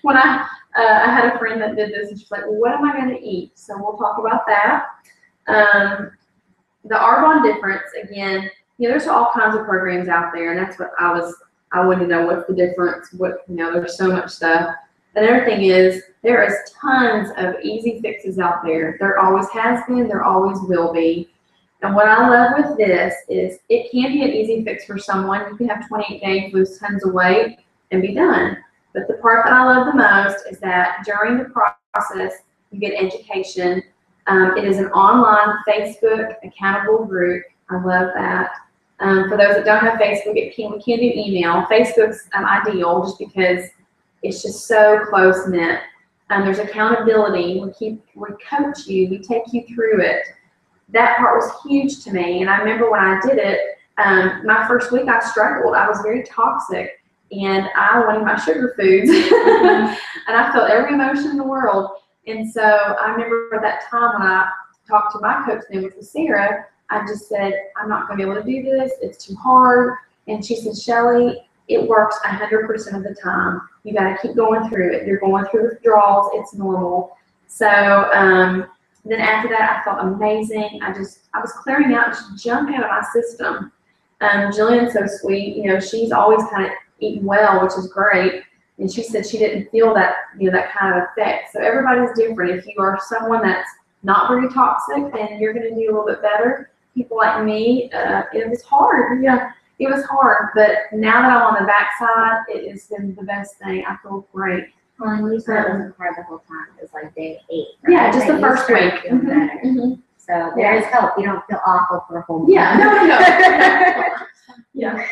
When I had a friend that did this, and she's like, well, what am I going to eat? So we'll talk about that. The Arbonne difference, again, there's all kinds of programs out there, and that's what I wanted to know what's the difference. There's so much stuff. Another thing is there is tons of easy fixes out there. There always has been, there always will be. And what I love with this is it can be an easy fix for someone. You can have 28 days, lose tons of weight, and be done. But the part that I love the most is that during the process, you get education. It is an online Facebook accountable group. I love that. For those that don't have Facebook, we can do email. Facebook's ideal just because it's just so close-knit. There's accountability. We coach you. We take you through it. That part was huge to me. And I remember when I did it, my first week I struggled. I was very toxic, and I wanted my sugar foods. And I felt every emotion in the world. And so I remember at that time when I talked to my coach then, which was Sarah, I just said, I'm not going to be able to do this. It's too hard. And she said, Shelly, it works 100% of the time. You got to keep going through it. You're going through withdrawals. It's normal. So then after that, I felt amazing. I was clearing out just junk out of my system. Jillian's so sweet. She's always kind of eating well, which is great. And she said she didn't feel that, that kind of effect. So everybody's different. If you are someone that's not very toxic, then you're going to do a little bit better. People like me, it was hard. Yeah, it was hard. But now that I'm on the backside, it has been the best thing. I feel great. Well, and you said it wasn't hard the whole time. It was like day 8. Right? Yeah, just the first week. Feeling better. So there is hope. You don't feel awful for a whole month. Yeah, no. Yeah.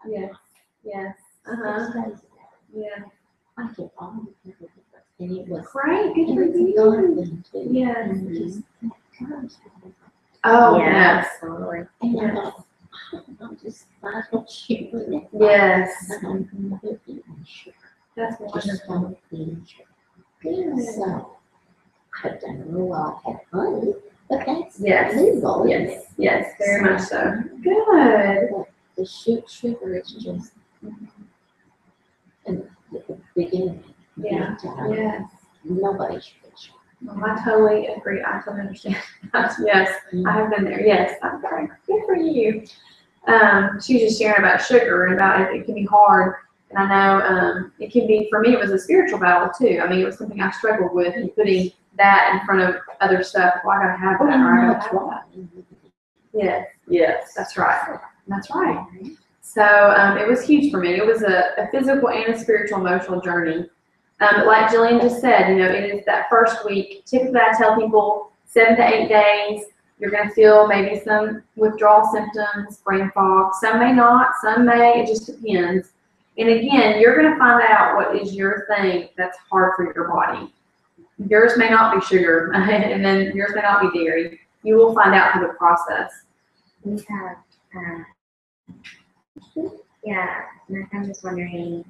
Yes. Yes. Yeah. I get all the different, and it was Great. Good for it's a you. good thing too. Yes. And just that courage. Oh, Yeah, yes. absolutely. And I thought, I'm just I don't shoot with it. Yes. I'm never eating sugar. That's Just wonderful. don't eat sugar. So I've done real well. I've had fun, but that's Yes. legal. isn't it? Yes. Yes. Very much so. Good. But the sugar is just in the beginning. Yeah. Big time. Yes. Nobody should get sugar. Well, I totally agree. I totally understand. Yes, I have been there. Yes, I'm very good for you. She was just sharing about sugar and about it can be hard. And I know it can be, for me, it was a spiritual battle too. I mean, it was something I struggled with and putting that in front of other stuff. Well, I gotta have that, or I gotta have that. Yes, that's right. That's right. So it was huge for me. It was a physical and a spiritual, emotional journey. But like Jillian just said, you know, it is that first week. Typically, I tell people 7 to 8 days. You're going to feel maybe some withdrawal symptoms, brain fog. Some may not, some may. It just depends. And again, you're going to find out what is your thing that's hard for your body. Yours may not be sugar, and then yours may not be dairy. You will find out through the process. We have, I'm just wondering,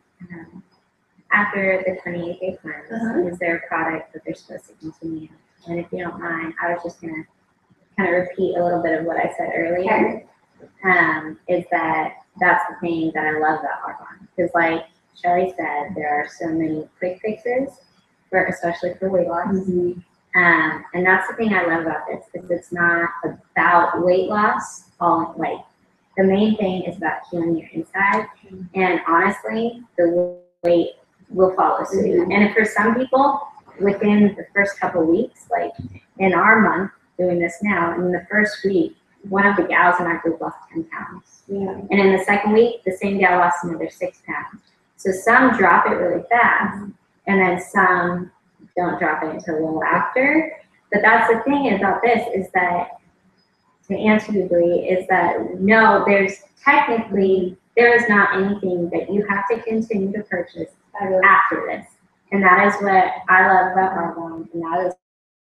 after the 28-day cleanse, is there a product that they're supposed to continue? And if you don't mind, I was just going to kind of repeat a little bit of what I said earlier. Is that's the thing that I love about Arbonne. Because like Shelly said, there are so many quick fixes, especially for weight loss. And that's the thing I love about this, is it's not about weight loss. The main thing is about healing your inside. And honestly, the weight will follow suit. And for some people, within the first couple weeks, like in our month doing this now, in the first week, one of the gals in our group lost 10 pounds. And in the second week, the same gal lost another 6 pounds. So some drop it really fast, and then some don't drop it until a little after. But that's the thing about this, is that, to answer you, Bree, is that no, there is not anything that you have to continue to purchase after this. And that is what I love about Arbonne, and that is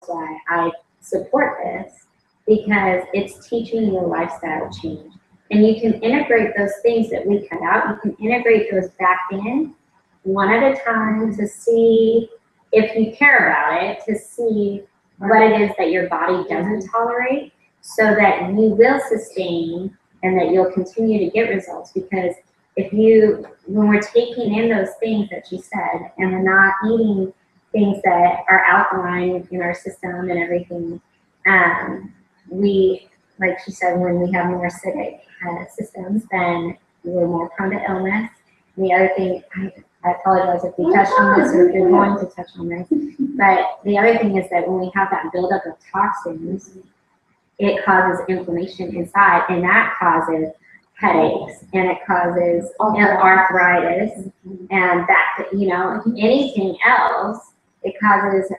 why I support this, because it's teaching you a lifestyle change. And you can integrate those things that we cut out, you can integrate those back in one at a time to see if you care about it, to see what it is that your body doesn't tolerate, so that you will sustain and that you'll continue to get results. Because when we're taking in those things that she said, and we're not eating things that are alkaline in our system and everything, like she said, when we have more acidic systems, then we're more prone to illness. And the other thing, I apologize if we touched on this, or if you're going to touch on this, but the other thing is that when we have that buildup of toxins, it causes inflammation inside, and that causes headaches, and it causes arthritis, and that, anything else. It causes,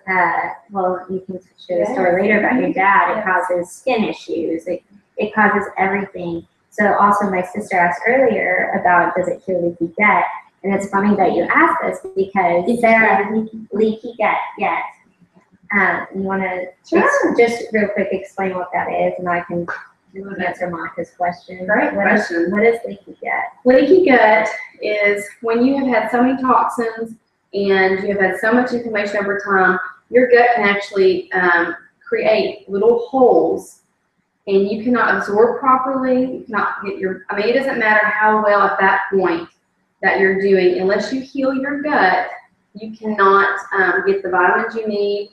you can share the story later about your dad. It causes skin issues. It causes everything. So also my sister asked earlier about, does it cure leaky gut? And it's funny that you asked this, because Sarah, leaky gut, yes. You want to just real quick explain what that is, and I can answer Monica's question. Great question. What is leaky gut? Leaky gut is when you have had so many toxins and you have had so much inflammation over time, your gut can actually create little holes, and you cannot absorb properly. You cannot get it doesn't matter how well at that point that you're doing, unless you heal your gut, you cannot get the vitamins you need,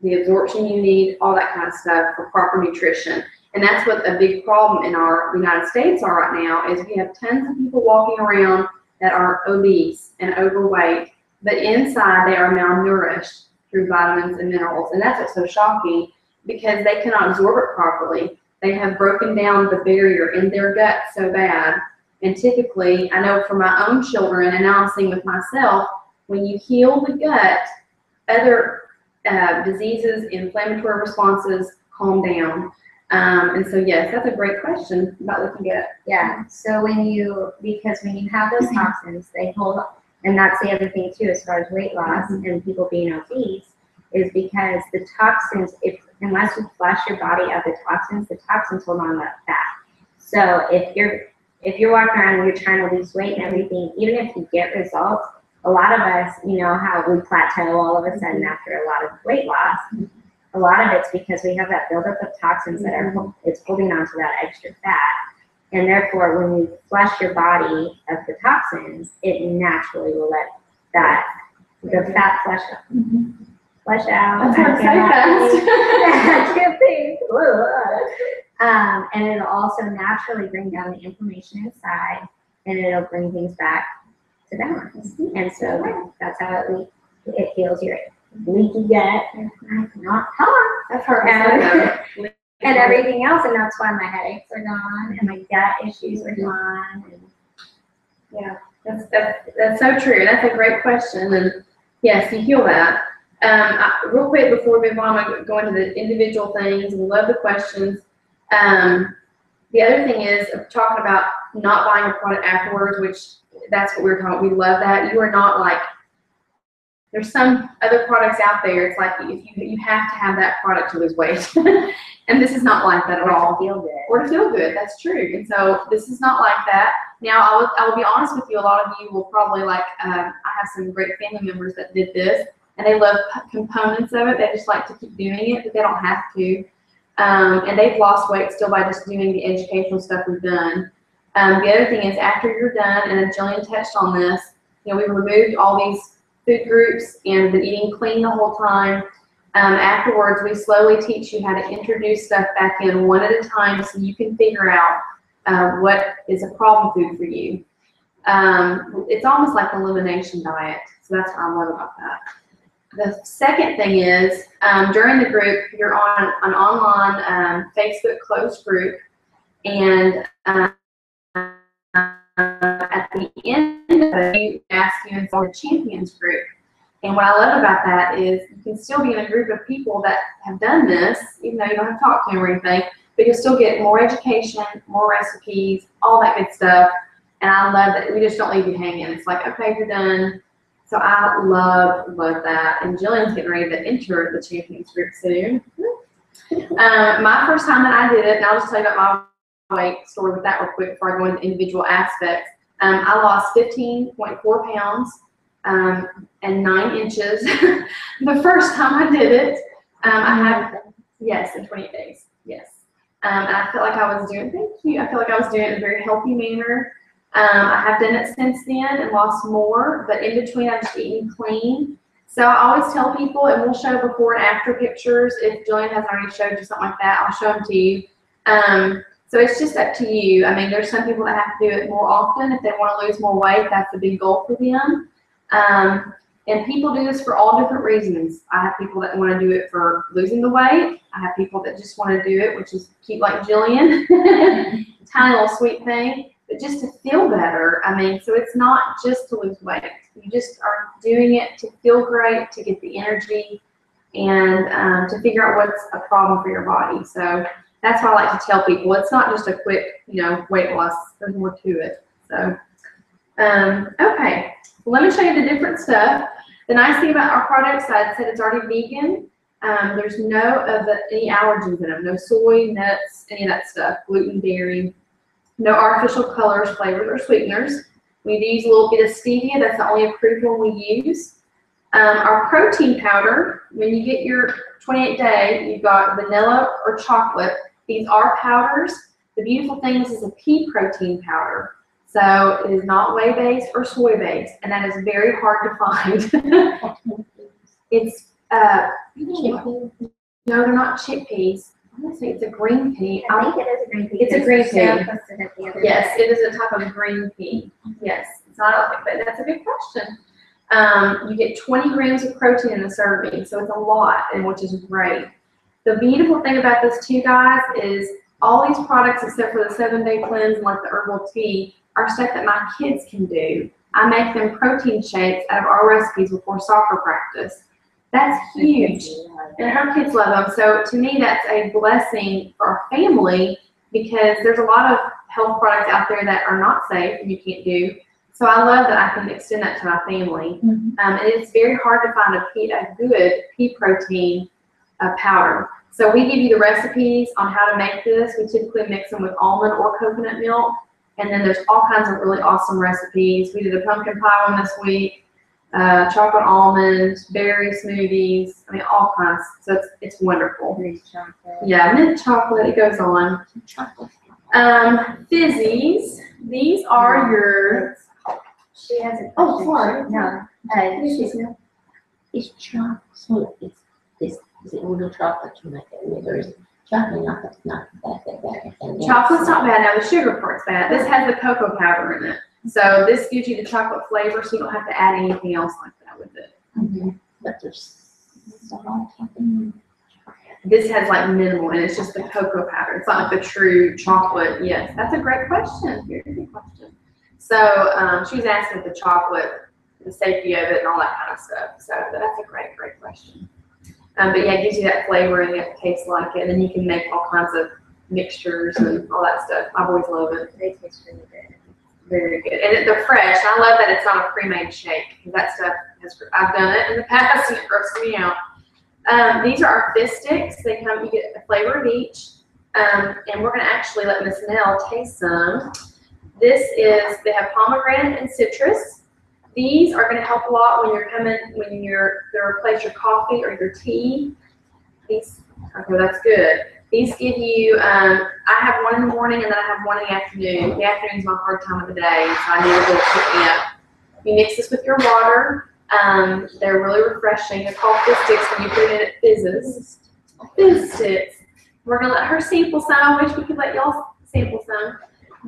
the absorption you need, all that kind of stuff for proper nutrition. And that's what a big problem in our United States are right now, is we have tons of people walking around that are obese and overweight, but inside they are malnourished through vitamins and minerals. And that's what's so shocking, because they cannot absorb it properly. They have broken down the barrier in their gut so bad. And typically, I know for my own children, and now I'm seeing with myself, when you heal the gut, other diseases, inflammatory responses calm down. And so, yes, that's a great question about looking at. Yeah, so because when you have those toxins, they hold up. And that's the other thing too, as far as weight loss and people being obese, is because the toxins, unless you flush your body of the toxins hold on to that fat. So if you're walking around and you're trying to lose weight and everything, even if you get results, a lot of us, how we plateau all of a sudden after a lot of weight loss. A lot of it's because we have that buildup of toxins that it's holding on to that extra fat. And therefore, when you flush your body of the toxins, it naturally will let the fat flush up. flush out. That's hard to say fast. Can't think. And it'll also naturally bring down the inflammation inside, and it'll bring things back to balance. And so that's how it heals your leaky gut. And I cannot talk. That's hard to say. And everything else, and that's why my headaches are gone, and my gut issues are gone. And yeah, that's so true. That's a great question, and yes, you heal that. Real quick before we move on, I'm go into the individual things. We love the questions. The other thing is talking about not buying a product afterwards, which that's what we were talking about. We love that. You are not like, there's some other products out there. It's like if you have to have that product to lose weight. And this is not like that at all. to feel good. Or to feel good, that's true. And so this is not like that. Now, I will be honest with you, a lot of you will probably like, I have some great family members that did this, and they love components of it. They just like to keep doing it, but they don't have to. And they've lost weight still by just doing the educational stuff we've done. The other thing is after you're done, and Jillian touched on this, we removed all these food groups and been eating clean the whole time. Afterwards, we slowly teach you how to introduce stuff back in one at a time so you can figure out what is a problem food for you. It's almost like an elimination diet, so that's what I love about that. The second thing is, during the group, you're on an online Facebook closed group, and at the end of it, you ask you in the champions group. And what I love about that is you can still be in a group of people that have done this, even though you don't have to talk to them or anything, but you'll still get more education, more recipes, all that good stuff. And I love that we just don't leave you hanging. It's like, okay, you're done. So I love that. And Jillian's getting ready to enter the champions group soon. My first time that I did it, and I'll just tell you about my weight story with that real quick before I go into individual aspects. I lost 15.4 pounds. And 9 inches. The first time I did it, I had, yes, in 28 days, yes. And I felt like I was doing, thank you, I feel like I was doing it in a very healthy manner. I have done it since then and lost more, but in between I'm just eating clean. So I always tell people, and we'll show before and after pictures. If Jillian hasn't already showed you something like that, I'll show them to you. So it's just up to you. I mean, there's some people that have to do it more often if they want to lose more weight. That's a big goal for them. And people do this for all different reasons. I have people that want to do it for losing the weight. I have people that just want to do it, which is cute like Jillian. Tiny little sweet thing, but just to feel better. I mean, so it's not just to lose weight. You just are doing it to feel great, to get the energy, and to figure out what's a problem for your body. So that's why I like to tell people. It's not just a quick, weight loss. There's more to it. So, okay. Let me show you the different stuff. The nice thing about our products, I said it's already vegan. There's any allergens in them. No soy, nuts, any of that stuff. Gluten, dairy. No artificial colors, flavors, or sweeteners. We do use a little bit of stevia. That's the only approved one we use. Our protein powder, when you get your 28-day, you've got vanilla or chocolate. These are powders. The beautiful thing is it's a pea protein powder. So it is not whey-based or soy-based, and that is very hard to find. It's, no, they're not chickpeas. I want to say it's a green pea. I think it is a green pea. It's a green pea. Yes, Day. it is a type of green pea. Yes, it's not like, but that's a good question. You get 20 grams of protein in a serving, so it's a lot, and which is great. The beautiful thing about this too, guys, is all these products except for the 7-day cleanse and like the herbal tea are stuff that my kids can do. I make them protein shakes out of our recipes before soccer practice. That's huge. And her kids love them. So to me, that's a blessing for our family because there's a lot of health products out there that are not safe and you can't do. So I love that I can extend that to my family. And it's very hard to find a good pea protein powder. So we give you the recipes on how to make this. We typically mix them with almond or coconut milk. And then there's all kinds of really awesome recipes. We did a pumpkin pie one this week, chocolate almond, berry smoothies. I mean, all kinds. So it's wonderful. Yeah, mint chocolate. It goes on. Fizzies. These are your. She has a question. Oh, sorry. No. It's chocolate, so is it real chocolate you make it with, or is chocolate not that bad? Chocolate's not bad. Now the sugar part's bad. This has the cocoa powder in it. So this gives you the chocolate flavor, so you don't have to add anything else like that with it. Mm-hmm. But there's salt on top of it. This has like minimal, and it's just the cocoa powder. It's not like the true chocolate. Yes, that's a great question. Very good question. So she was asking the chocolate, the safety of it, and all that kind of stuff. So that's a great question. But yeah, it gives you that flavor and it tastes like it, and then you can make all kinds of mixtures and all that stuff. I've always loved it. They taste really good. Very good. And they're fresh. I love that it's not a pre-made shake. That stuff I've done it in the past and it grosses me out. These are our fizz sticks. They come, you get a flavor of each. And we're gonna actually let Miss Nell taste some. They have pomegranate and citrus. These are gonna help a lot when you're gonna replace your coffee or your tea. Okay, that's good. These give you, I have one in the morning and then I have one in the afternoon. The afternoon is my hard time of the day, so I need a little pick me up. You mix this with your water. They're really refreshing. They're called fizz sticks when you put it in, it fizzes. Fizz sticks. We're gonna let her sample some. I wish we could let y'all sample some.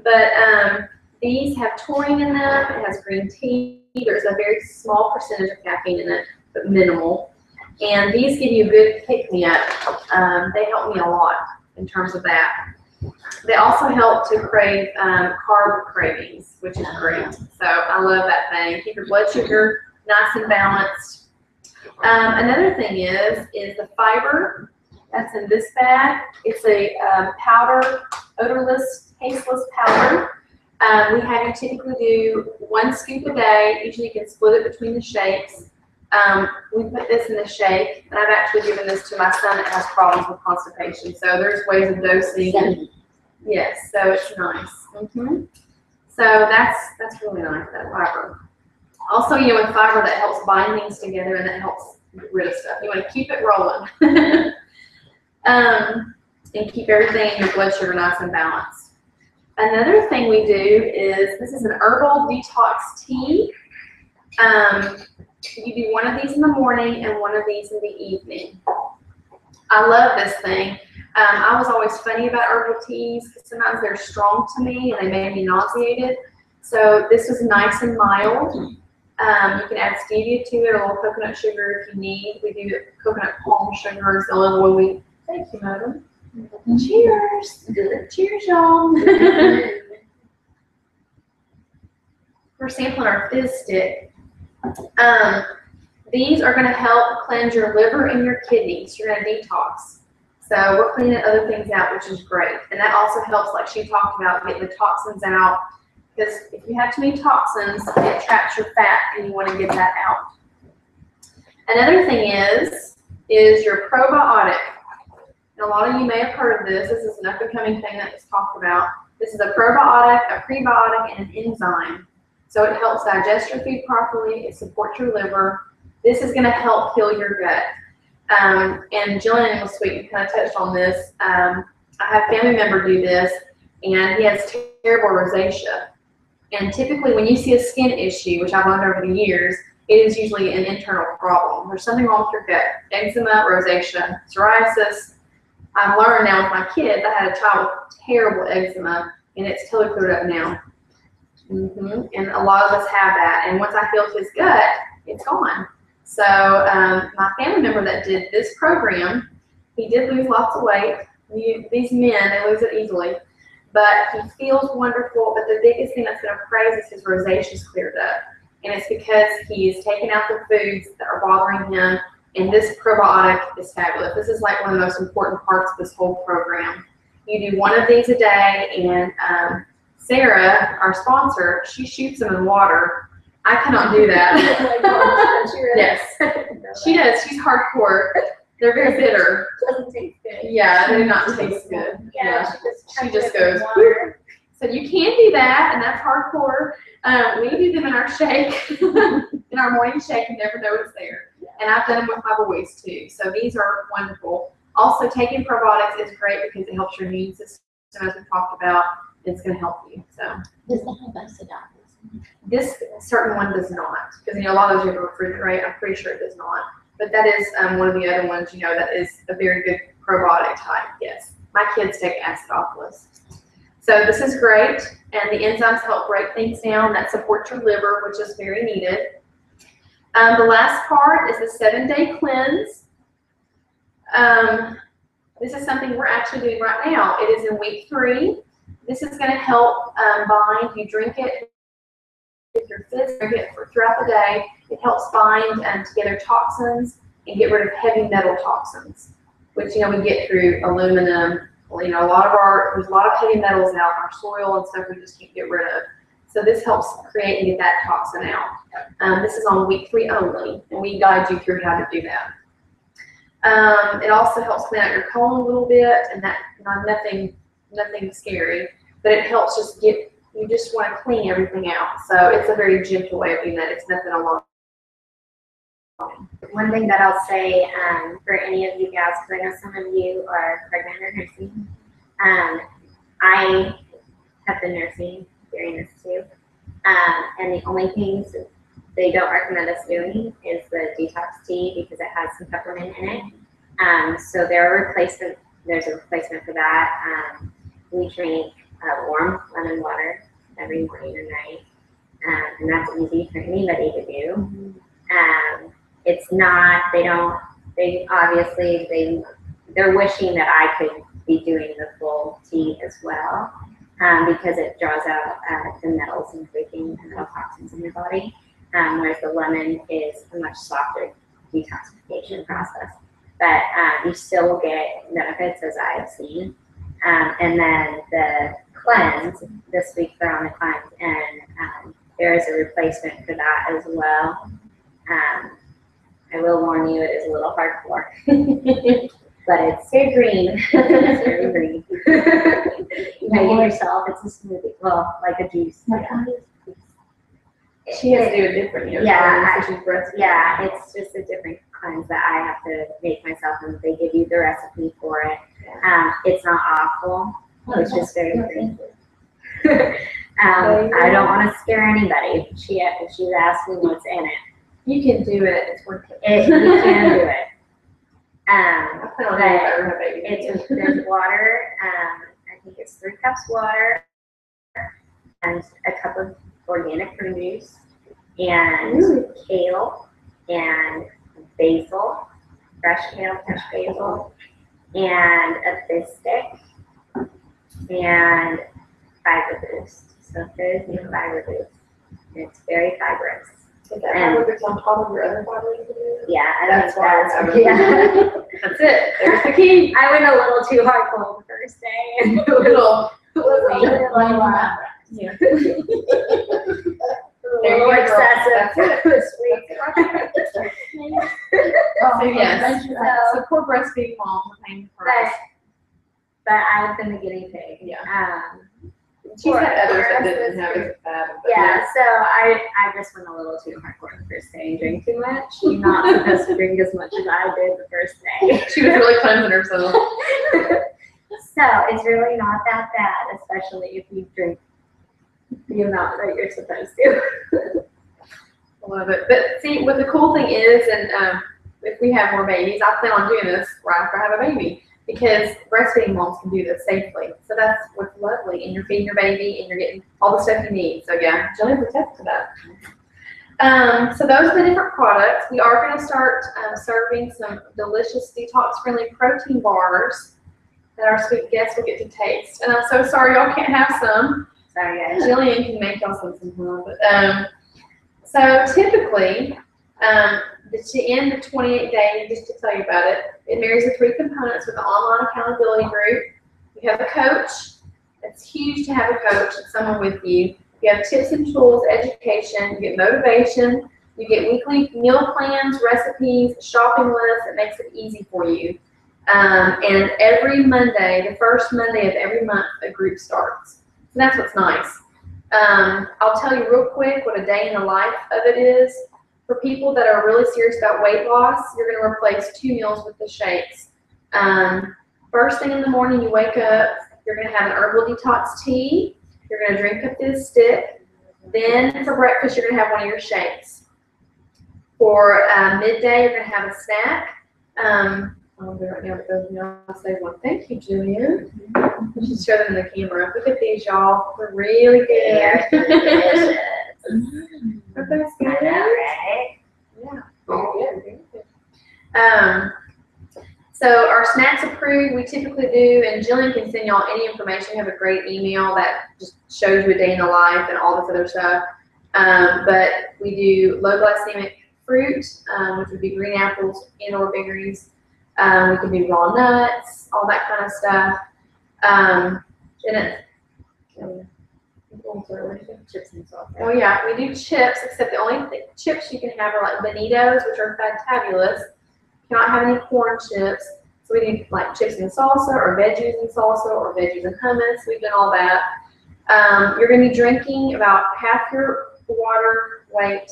But these have taurine in them. It has green tea. There's a very small percentage of caffeine in it, but minimal. And these give you a good pick-me-up. They help me a lot in terms of that. They also help to crave carb cravings, which is great. So I love that thing. Keep your blood sugar nice and balanced. Another thing is the fiber that's in this bag. It's a powder, odorless, tasteless powder. We have you typically do 1 scoop a day. Usually you can split it between the shakes. We put this in the shake, and I've actually given this to my son that has problems with constipation. So there's ways of dosing. Yes, so it's nice. So that's really nice, that fiber. Also, with fiber that helps bind things together and that helps get rid of stuff. You want to keep it rolling. And keep everything in your blood sugar nice and balanced. Another thing we do is, this is an herbal detox tea. You do one of these in the morning and one of these in the evening. I love this thing. I was always funny about herbal teas because sometimes they're strong to me and they made me nauseated. So this is nice and mild. You can add stevia to it or a little coconut sugar if you need. We do coconut palm sugar is the only one we. Thank you, madam. Cheers. Cheers, y'all. We're sampling our fizz stick. These are going to help cleanse your liver and your kidneys. You're going to detox. So we're cleaning other things out, which is great. And that also helps, like she talked about, getting the toxins out. Because if you have too many toxins, it traps your fat and you want to get that out. Another thing is your probiotic. And a lot of you may have heard of this. This is an up-and-coming thing that is talked about. This is a probiotic, a prebiotic, and an enzyme. So it helps digest your food properly. It supports your liver. This is going to help heal your gut. And Jillian was sweet and kind of touched on this. I have a family member do this, and he has terrible rosacea. And typically when you see a skin issue, which I've learned over the years, it is usually an internal problem. There's something wrong with your gut. Eczema, rosacea, psoriasis. I've learned now with my kids, I had a child with terrible eczema, and it's totally cleared up now. And a lot of us have that. And once I healed his gut, it's gone. So my family member that did this program, he did lose lots of weight. These men, they lose it easily. But he feels wonderful. But the biggest thing that's going to praise is his rosacea is cleared up. And it's because he's taken out the foods that are bothering him. And this probiotic is fabulous. This is like one of the most important parts of this whole program. You do one of these a day, and Sarah, our sponsor, she shoots them in water. I cannot do that. Yes, she does. She's hardcore. They're very bitter. Doesn't taste good. Yeah, they do not taste good. Yeah, she just goes. So you can do that, and that's hardcore. We do them in our shake, in our morning shake. You never know it's there. And I've done them with my boys too. So these are wonderful. Also, taking probiotics is great because it helps your immune system, as we talked about. It's going to help you. So does that have acidophilus? This certain one does not, because a lot of those you have to refrigerate. I'm pretty sure it does not. But that is one of the other ones, that is a very good probiotic type. Yes, my kids take acidophilus. So this is great, and the enzymes help break things down that support your liver, which is very needed. The last part is the 7-day cleanse. This is something we're actually doing right now. It is in week 3. This is going to help bind. You drink it with your fist, drink it throughout the day. It helps bind together toxins and get rid of heavy metal toxins, which we get through aluminum. There's a lot of heavy metals out in our soil and stuff we just can't get rid of. So this helps create and get that toxin out. This is on week 3 only, and we guide you through how to do that. It also helps clean out your colon a little bit, and that nothing scary, but it helps you just want to clean everything out. So it's a very gentle way of doing that. It's nothing alarming. One thing that I'll say for any of you guys, because I know some of you are pregnant or nursing, I have been nursing during this too, and the only things they don't recommend us doing is the detox tea because it has some peppermint in it. So there's a replacement for that. We drink warm lemon water every morning and night, and that's easy for anybody to do. It's not, they're wishing that I could be doing the full tea as well, because it draws out the metals and everything, and metal toxins in your body, whereas the lemon is a much softer detoxification process. But you still get benefits, as I have seen. And then the cleanse, this week they're on the cleanse, and there is a replacement for that as well. I will warn you, it is a little hardcore, but it's very green. It's very green. You make it yourself. It's a smoothie, well, like a juice. Yeah. She has to do a different, it's just a different cleanse that I have to make myself, and they give you the recipe for it. It's not awful. It's just very green. I don't want to scare anybody. She's asked me what's in it. You can do it. It's worth it. You can do it. But there's water. I think it's 3 cups water and a cup of organic produce and kale and basil, fresh kale, fresh basil, and a fish stick and fiber boost. So there's new fiber boost. And it's very fibrous. Is that fiber boost on top of your other fiber boost? Yeah, that's why it's over. Yeah. That's it. There's the key. I went a little too hardcore the first day and a little. Yeah. There you go. Excessive. That's it. So yes, support breastfeeding moms with pain first. But I've been the guinea pig. Yeah. She's had others that didn't have it bad. Yeah, so I just went a little too hardcore the first day and drank too much. You're not supposed to drink as much as I did the first day. She was really cleansing herself. So it's really not that bad, especially if you drink the amount that you're supposed to. I love it. But see, what the cool thing is, and if we have more babies, I plan on doing this right after I have a baby, because breastfeeding moms can do this safely. So that's what's lovely. And you're feeding your baby and you're getting all the stuff you need. So yeah, Jillian protects to that. So those are the different products. We are going to start serving some delicious detox-friendly protein bars that our sweet guests will get to taste. And I'm so sorry y'all can't have some. Sorry guys. Jillian can make y'all some sometime. But, so typically, to end the 28 days, just to tell you about it, it marries the 3 components with the online accountability group. You have a coach. It's huge to have a coach, someone with you. You have tips and tools, education, you get motivation, you get weekly meal plans, recipes, shopping lists. It makes it easy for you. And every Monday, the first Monday of every month, a group starts. So that's what's nice. I'll tell you real quick what a day in the life of it is. For people that are really serious about weight loss, you're going to replace 2 meals with the shakes. First thing in the morning, you wake up, you're going to have an herbal detox tea. You're going to drink a fizz stick. Then for breakfast, you're gonna have one of your shakes. For midday, you're gonna have a snack. I'll do it right now, but those now I'll say one. Thank you, Jillian. You should show them in the camera. Look at these, y'all. They're really good. They're delicious. Aren't those I good? know, right? Yeah. Very good. So our snacks approved, we typically do, and Jillian can send y'all any information. We have a great email that just shows you a day in the life and all this other stuff. But we do low glycemic fruit, which would be green apples and/or berries. We can do raw nuts, all that kind of stuff. Chips and sauce. Oh yeah, we do chips, except the only chips you can have are like Bonitos, which are fantabulous. Cannot have any corn chips. So we do like chips and salsa, or veggies and salsa, or veggies and hummus. We've done all that. You're going to be drinking about half your water weight,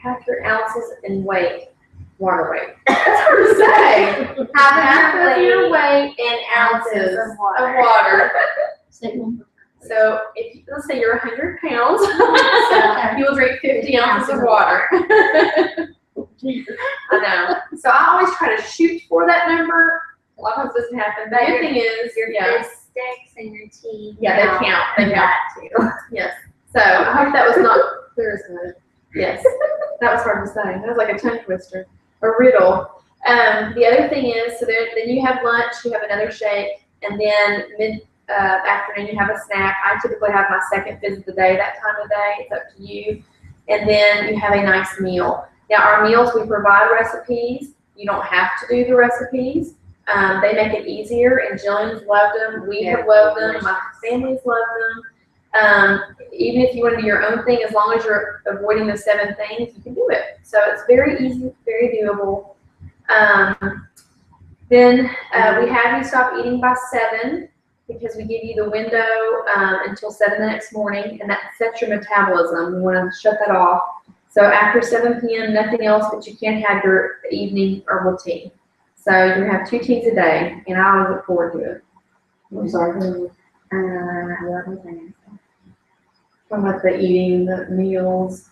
half your ounces in weight. Water weight. That's hard to say. Half of your weight in ounces of water. So if let's say you're 100 pounds, you will drink 50 ounces of water. I know. So I always try to shoot for that number. A lot of times it doesn't happen. The good thing is, your sticks and your tea. Yeah, they count. They count too. Yes. So I hope that was not clear as mud. Yes. That was hard to say. That was like a tongue twister, a riddle. The other thing is, so then you have lunch, you have another shake, and then mid-afternoon you have a snack. I typically have my second visit of the day that time of day. It's up to you. And then you have a nice meal. Now our meals, we provide recipes. You don't have to do the recipes. They make it easier, and Jillian's loved them. We have loved them. My family's loved them. Even if you want to do your own thing, as long as you're avoiding the 7 things, you can do it. So it's very easy, very doable. Then we have you stop eating by 7 because we give you the window until 7 the next morning, and that sets your metabolism. We want to shut that off. So after 7 p.m., nothing else, but you can have your evening herbal tea. So you're going to have 2 teas a day, and I always look forward to it. I'm sorry. What was I going to say? Talking about the eating, the meals.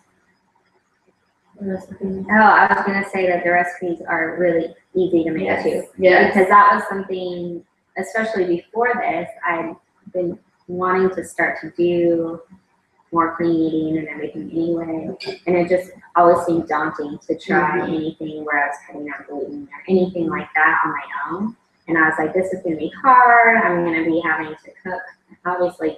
The recipes. Oh, I was going to say that the recipes are really easy to make too. Yes. Because that was something, especially before this, I've been wanting to start to do more clean eating and everything anyway. And it just always seemed daunting to try anything where I was cutting out gluten or anything like that on my own. And I was like, this is going to be hard. I'm going to be having to cook. Obviously,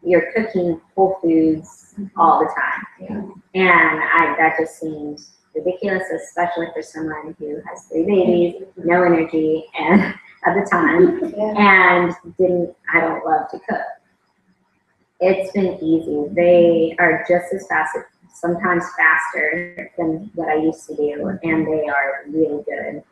you're cooking whole foods all the time. Yeah. And that just seems ridiculous, especially for someone who has 3 babies, no energy, and at the time, and I don't love to cook. It's been easy. They are just as fast, sometimes faster than what I used to do, and they are really good.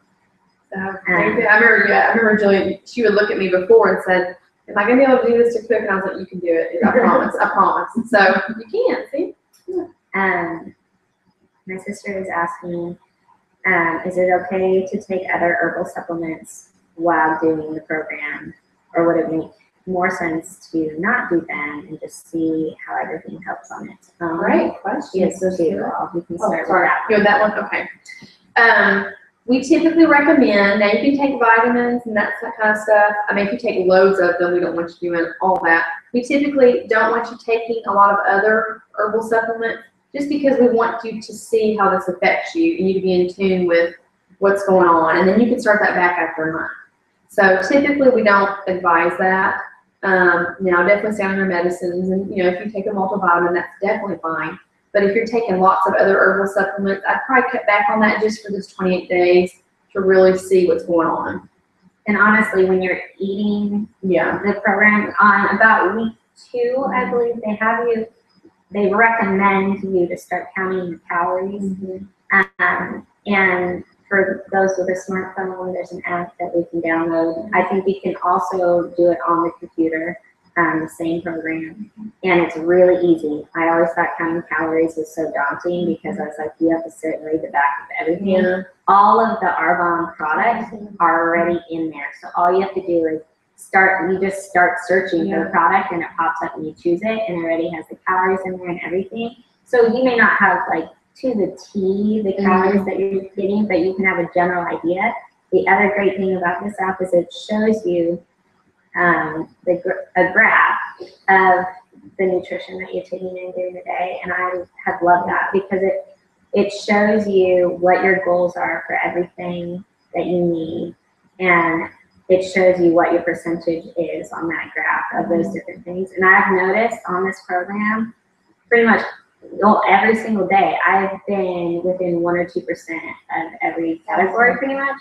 I remember Jillian, she would look at me before and said, am I going to be able to do this to cook? And I was like, you can do it. I promise. I promise. So you can, see? My sister is asking, is it okay to take other herbal supplements while doing the program, or would it make more sense to not do them and just see how everything helps on its own? Great question. Yes, so we can start with that. Good, that one? Okay. We typically recommend, now you can take vitamins and that kind of stuff. I mean, if you take loads of them, we don't want you doing all that. We typically don't want you taking a lot of other herbal supplements just because we want you to see how this affects you and you to be in tune with what's going on. And then you can start that back after a month. So typically we don't advise that. Now definitely stay on your medicines, and if you take a multivitamin, that's definitely fine. But if you're taking lots of other herbal supplements, I'd probably cut back on that just for this 28 days to really see what's going on. And honestly, when you're eating the program on about week 2, I believe they recommend you to start counting your calories. And for those with a smartphone, there's an app that we can download. I think we can also do it on the computer, the same program. And it's really easy. I always thought counting calories was so daunting because I was like, you have to sit and read the back of everything. Yeah. All of the Arbonne products are already in there. So all you have to do is you just start searching for the product and it pops up and you choose it and it already has the calories in there and everything. So you may not have like to the T the calories that you're getting, but you can have a general idea. The other great thing about this app is it shows you a graph of the nutrition that you're taking in during the day, and I have loved that because it shows you what your goals are for everything that you need, and it shows you what your percentage is on that graph of those different things. And I've noticed on this program, pretty much every single day, I've been within 1 or 2% of every category pretty much,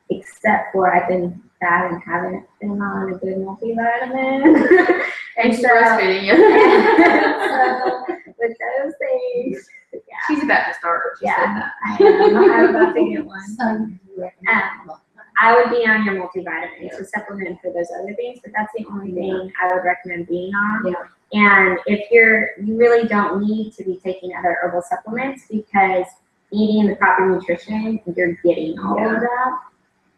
except for I've been fat and haven't been on a good multivitamin. And she's so, breastfeeding you. so with those things, yeah. She's about to start. She said that. I'm about to get one. So, I would be on your multivitamin. It's a supplement for those other things, but that's the only thing I would recommend being on. Yeah. And if you really don't need to be taking other herbal supplements because eating the proper nutrition, you're getting all of that.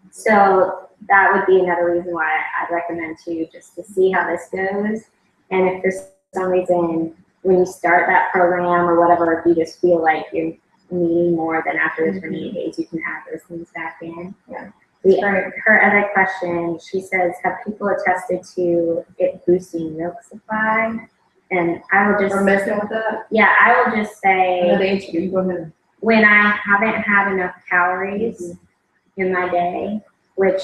So that would be another reason why I'd recommend to just to see how this goes. And if for some reason when you start that program or whatever, if you just feel like you're needing more than after the 28 days, you can add those things back in. Yeah. Her other question, she says, have people attested to it boosting milk supply? And I will just We're messing with that. yeah, I will just I know the say answer. You go ahead. when I haven't had enough calories in my day, which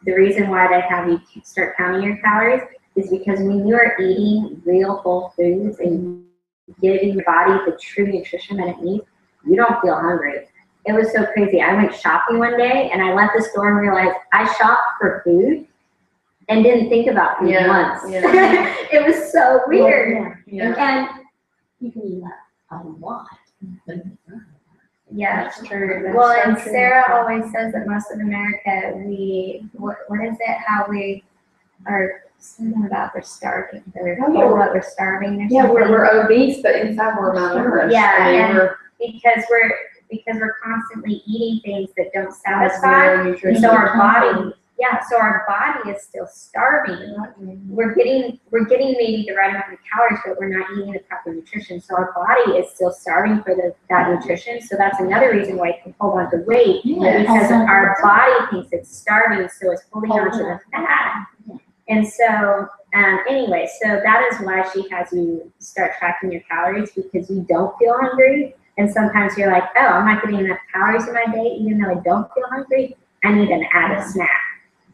the reason why they have you start counting your calories is because when you are eating real whole foods and giving your body the true nutrition that it needs, you don't feel hungry. It was so crazy. I went shopping one day and I left the store and realized I shopped for food and didn't think about food once. Yeah. It was so weird. Yeah. And you can eat a lot. yeah, That's true. That's well, so and true. Sarah always says that most of America, what is it? How we are something about we're starving. They're Oh, yeah. told that we're starving or Yeah, something. we're obese, but inside we're malnourished. Yeah, I mean, and we're because we're constantly eating things that don't has satisfy. zero nutrition. So our body is still starving. We're getting maybe the right amount of calories, but we're not eating the proper nutrition. So our body is still starving for that nutrition. So that's another reason why it can hold on to weight because our body thinks it's starving, so it's holding on to the fat. And so anyway, so that is why she has you start tracking your calories because you don't feel hungry. And sometimes you're like, oh, I'm not getting enough calories in my day, even though I don't feel hungry. I need an added snack.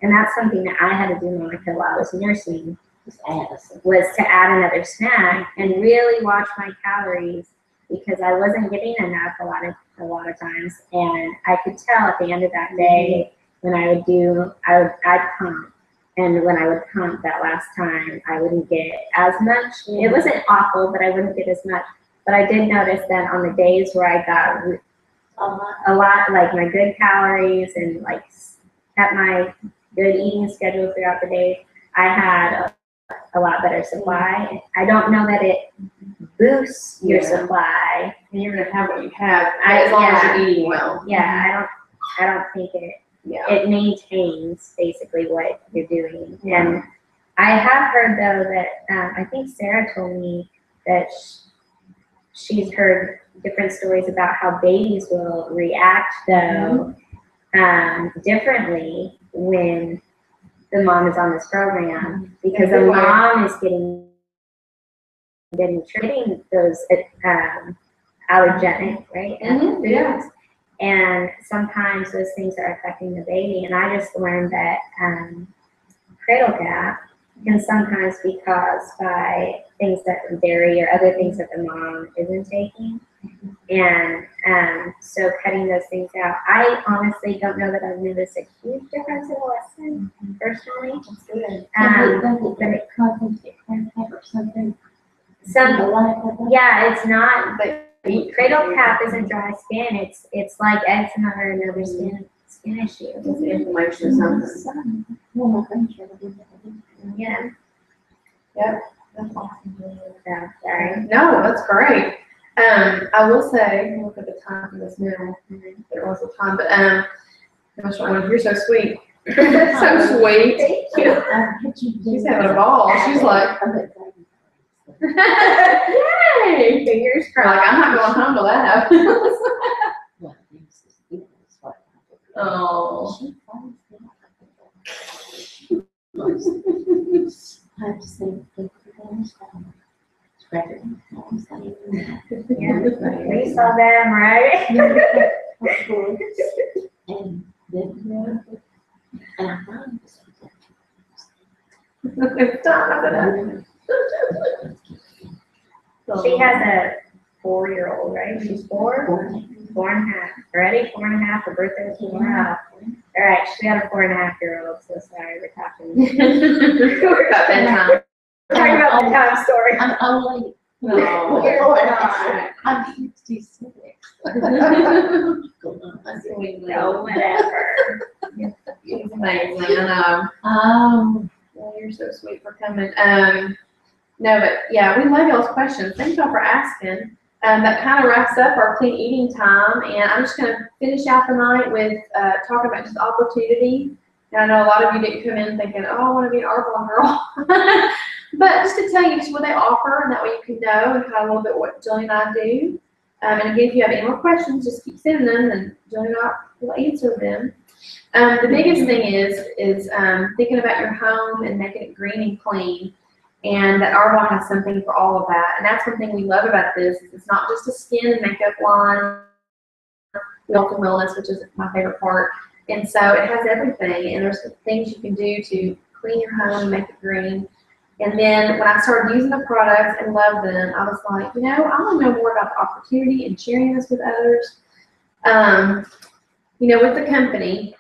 And that's something that I had to do, Monica, while I was nursing, was to add another snack and really watch my calories because I wasn't getting enough a lot of times. And I could tell at the end of that day when I'd pump. And when I would pump that last time, I wouldn't get as much. It wasn't awful, but I wouldn't get as much. But I did notice that on the days where I got a lot, like my good calories and like kept my good eating schedule throughout the day, I had a lot better supply. I don't know that it boosts your supply. And you're gonna have what you have as long as you're eating well. Yeah, I don't think it maintains basically what you're doing. And I have heard though that I think Sarah told me that she's heard different stories about how babies will react though differently when the mom is on this program because the mom is getting those allergenic, right? Foods. And sometimes those things are affecting the baby. And I just learned that cradle gap can sometimes be caused by things that dairy or other things that the mom isn't taking. And so cutting those things out. I honestly don't know that I've noticed a huge difference in the lesson, personally. But it causes it or something. Yeah, it's not, cradle cap isn't dry skin. It's like eczema or another skin issue. It's inflammation or something. Yeah. Yep. That's awesome. So, sorry. No, that's great. I will say, look at the time for this now. There was a time, but gosh, you're so sweet. So sweet. She's having a ball. She's like, yay! Fingers You're like, I'm not going home till that happens. Oh. I have to say, Yeah, we saw them, right? And then, and I found She has a 4-year-old, right? She's 4? 4.5. Ready? 4.5. Her birthday is tomorrow. All right, she got a 4.5-year-old. So sorry, we're talking. We're About bedtime. talking about the time story. I'm only, No. I'm 66. No, whatever. She's amazing. I know. Well, you're so sweet for coming. No, but yeah, we love y'all's questions. Thank y'all for asking. That kind of wraps up our clean eating time, and I'm just going to finish out the night with talking about just opportunity. And I know a lot of you didn't come in thinking, oh, I want to be an Arbonne girl. But just to tell you just what they offer, and that way you can know and kind of a little bit what Jillian and I do. And again, if you have any more questions, just keep sending them, and Jillian and I will answer them. The biggest thing is thinking about your home and making it green and clean. And that Arbonne has something for all of that. And that's one thing we love about this, is it's not just a skin and makeup line, health and wellness, which is my favorite part. And so it has everything, and there's things you can do to clean your home and make it green. And then when I started using the products and loved them, I was like, you know, I want to know more about the opportunity and sharing this with others. You know, with the company,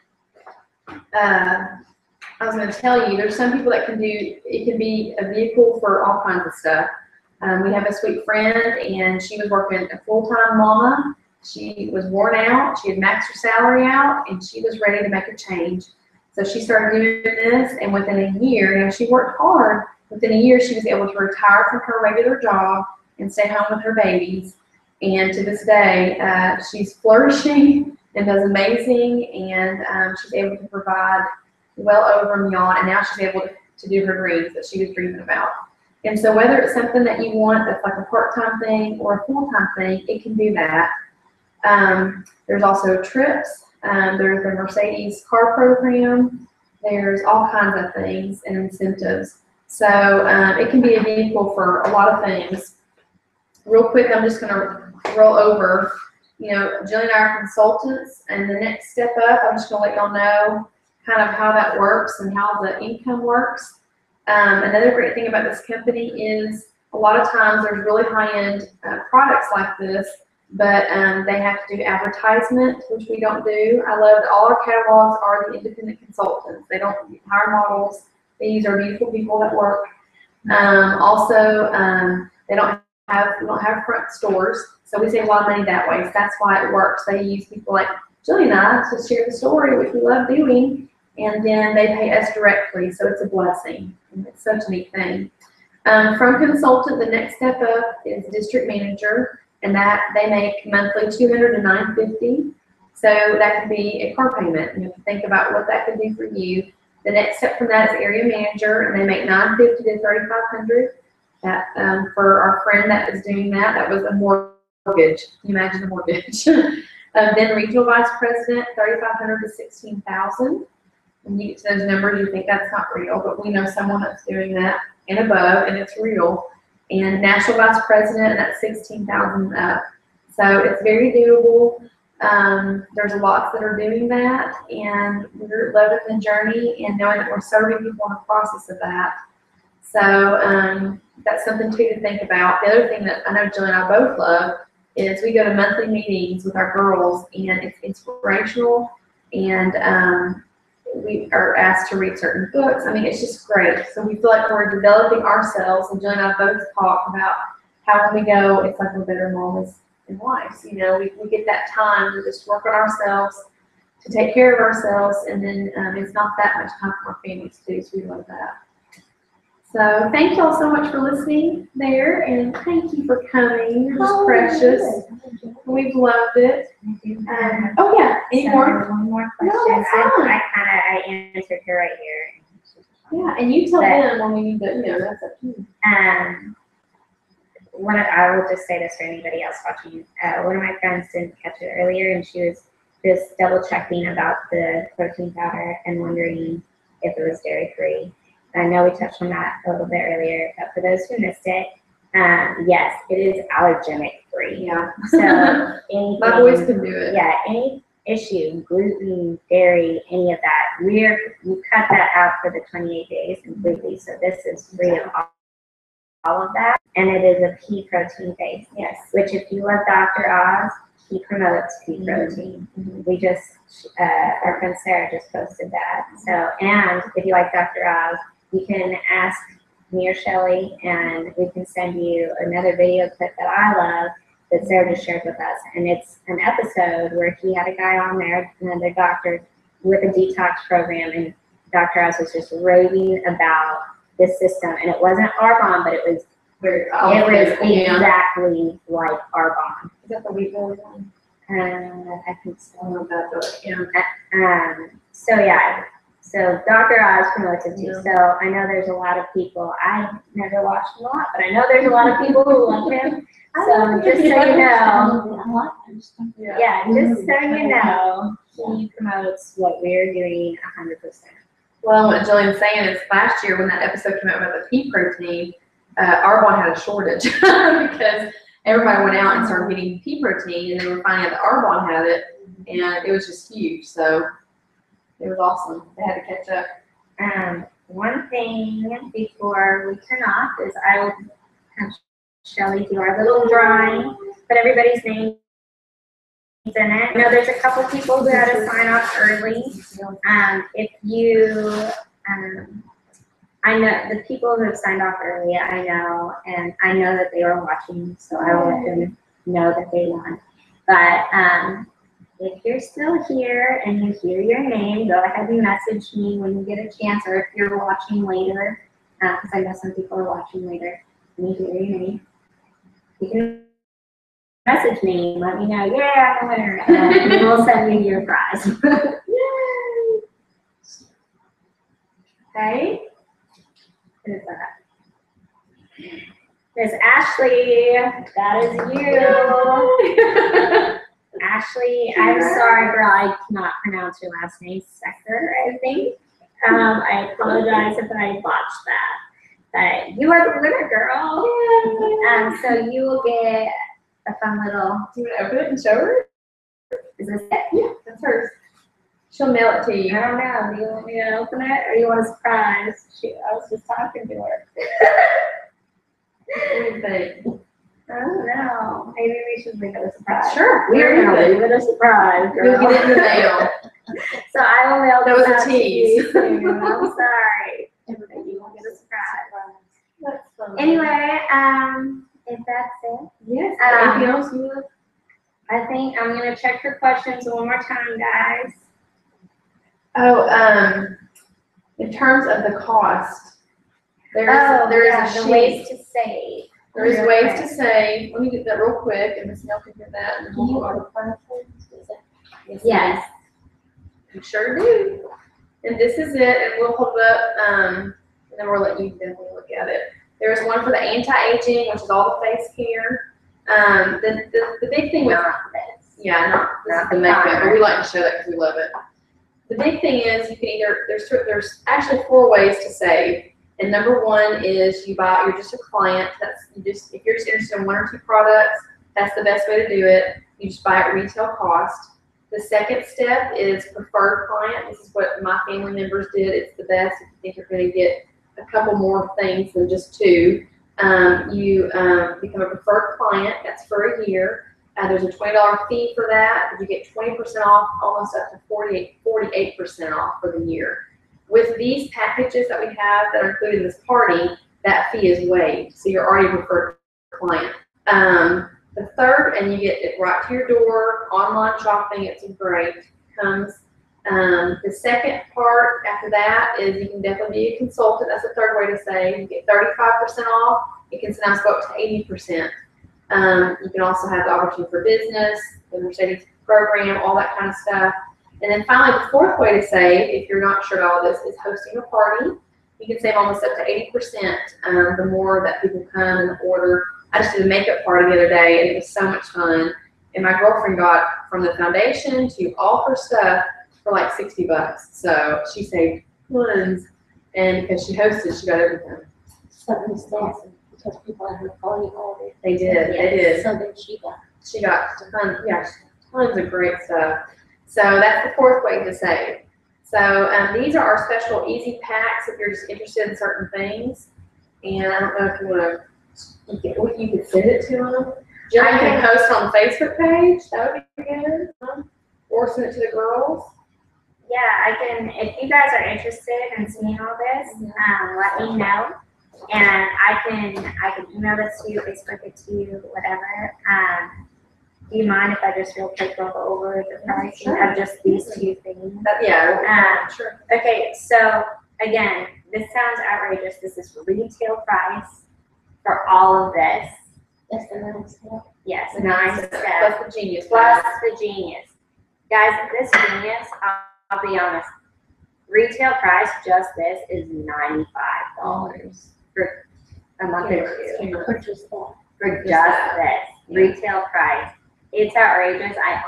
I was going to tell you, there's some people that can do, it can be a vehicle for all kinds of stuff. We have a sweet friend, and she was working a full-time mama. She was worn out. She had maxed her salary out, and she was ready to make a change. So she started doing this, and within a year, you know, she worked hard. Within a year, she was able to retire from her regular job and stay home with her babies. And to this day, she's flourishing and does amazing, and she's able to provide well over a million, and now she's able to do her dreams that she was dreaming about. And so whether it's something that you want that's like a part-time thing or a full-time thing, it can do that. There's also trips. There's the Mercedes car program. There's all kinds of things and incentives. So it can be a vehicle for a lot of things. Real quick, I'm just going to roll over. You know, Jillian and I are consultants, and the next step up, I'm just going to let y'all know kind of how that works and how the income works. Another great thing about this company is a lot of times there's really high-end products like this, but they have to do advertisement, which we don't do. I love that all our catalogs are the independent consultants. They don't hire models. They use our beautiful people that work. Also, we don't have front stores, so we save a lot of money that way. So that's why it works. They use people like Jillian and I to share the story, which we love doing, and then they pay us directly, so it's a blessing. And it's such a neat thing. From consultant, the next step up is district manager, and that they make monthly $200 to $950. So that could be a car payment. And if you think about what that could do for you, the next step from that is area manager, and they make $950 to $3,500. That for our friend that was doing that, that was a mortgage. Can you imagine a mortgage? Then regional vice president, $3,500 to $16,000. When you get to those numbers, you think that's not real, but we know someone that's doing that and above, and it's real. And national vice president, and that's $16,000 up. So it's very doable. There's lots that are doing that, and we're loving the journey and knowing that we're serving people in the process of that. So that's something too to think about. The other thing that I know Jillian and I both love is we go to monthly meetings with our girls, and it's inspirational, and we are asked to read certain books. I mean, it's just great. So we feel like we're developing ourselves, and Jillian and I both talk about how when we go, it's like we're better mamas and wives. You know, we get that time to just work on ourselves, to take care of ourselves, and then it's not that much time for our families too, so we love that. So thank you all so much for listening there, and thank you for coming. You're just Oh, precious. good. We've loved it. I do have Oh yeah, any more? one more No, question. that's fine. I answered her right here. Yeah, and you tell But- them when we need to, that's up to you. I will just say this for anybody else watching. One of my friends didn't catch it earlier, and she was just double checking about the protein powder and wondering if it was dairy free. I know we touched on that a little bit earlier, but for those who missed it, yes, it is allergenic free. Yeah. So anything, My boys can do it. yeah, any issue, gluten, dairy, any of that, we cut that out for the 28 days completely. So this is free of all of that, and it is a pea protein base. Yes. Which, if you love Dr. Oz, he promotes pea protein. We just, our friend Sarah just posted that. So, and if you like Dr. Oz, you can ask me or Shelly, and we can send you another video clip that I love that Sarah just shared with us. And it's an episode where he had a guy on there, another doctor, with a detox program, and Dr. Oz was just raving about this system. And it wasn't Arbonne, but it was exactly like Arbonne. Is that the wheat belly one? I think so. I don't know about that, So yeah, so Dr. Oz promotes it too. So I know there's a lot of people, I never watched him a lot, but I know there's a lot of people who love him. So just so you know, I like those things. yeah, just so you know, he promotes what we're doing 100%. Well, what Jillian's saying is last year when that episode came out about the pea protein, Arbonne had a shortage because everybody went out and started getting pea protein, and they were finding out that Arbonne had it, and it was just huge. So it was awesome. They had to catch up. One thing before we turn off is I will have Shelly do our little drawing, put everybody's names in it. I know there's a couple people who had to sign off early. If you, I know the people who have signed off early, I know, and I know that they are watching, so I will let them know that they won. But if you're still here and you hear your name, go ahead and message me when you get a chance, or if you're watching later, because I know some people are watching later, and you hear your name, you can message me and let me know, yeah, I'm the winner, and we will send you your prize. Yay! Okay? Who is that? There's Ashley. That is you. Ashley, I'm sorry, girl, I cannot pronounce your last name. Secker, I think. I apologize if I botched that. But you are the winner, girl. So you will get a fun little. Do you want to open it and show her? Is this it? Yeah, that's hers. She'll mail it to I you. don't know. Do you want me to open it, or you want a surprise? Shoot, I was just talking to her. What do you think? I don't know. Maybe we should make it a surprise. Sure. We're gonna leave it a surprise, girl. You'll get it in the mail. So I will mail That was this a out to you tease. soon. I'm sorry. Everybody You won't get a surprise. That's fun. Anyway, if that's it, Yes. Um, Anything else you would? I think I'm gonna check for questions one more time, guys. Oh, in terms of the cost, there is a the sheet. ways to save. There is Real ways quick. to save. Let me get that real quick, and Miss Mel can get that. And then we'll go over. Yes. You sure do. And this is it, and we'll hold it up, and then we'll let you definitely look at it. There's one for the anti-aging, which is all the face care. The big thing with Not this. yeah, not the makeup, but we like to show that because we love it. The big thing is you can either there's actually 4 ways to save. And number 1 is you're just a client. If you're just interested in 1 or 2 products, that's the best way to do it. You just buy at retail cost. The second step is preferred client. This is what my family members did. It's the best if you think you're going to get a couple more things than just 2. You become a preferred client. That's for a year. There's a $20 fee for that. You get 20% off, almost up to 48% off for the year. With these packages that we have that are included in this party, that fee is waived. So you're already a preferred client. The third, and you get it right to your door, online shopping, it's great, comes The second part after that is you can definitely be a consultant. That's the third way to say. You get 35% off. It can sometimes go up to 80%. You can also have the opportunity for business, the Mercedes program, all that kind of stuff. And then finally, the fourth way to save, if you're not sure about all this, is hosting a party. You can save almost up to 80% the more that people come and order. I just did a makeup party the other day, and it was so much fun. And my girlfriend got from the foundation to all her stuff for like $60. So she saved tons, and because she hosted, she got everything. Something that's because people at her party ordered. They did. So then she got tons of great stuff. So that's the fourth way to save. So these are our special easy packs if you're just interested in certain things. And I don't know if you want to, you could send it to them. Jillian can post on the Facebook page. That would be good. Or send it to the girls. Yeah, I can. If you guys are interested in seeing all this, let me know, and I can email this to you, Facebook it to you, whatever. Do you mind if I just real quick go over the pricing of just these two things? Sure. Okay, so again, this sounds outrageous. This is retail price for all of this. That's the nice stuff. Yes, The 9 plus steps the Genius. plus the Genius. Guys, this Genius, I'll be honest, retail price just this is $95 for a month or two. Purchase that. For just this retail price. It's outrageous. I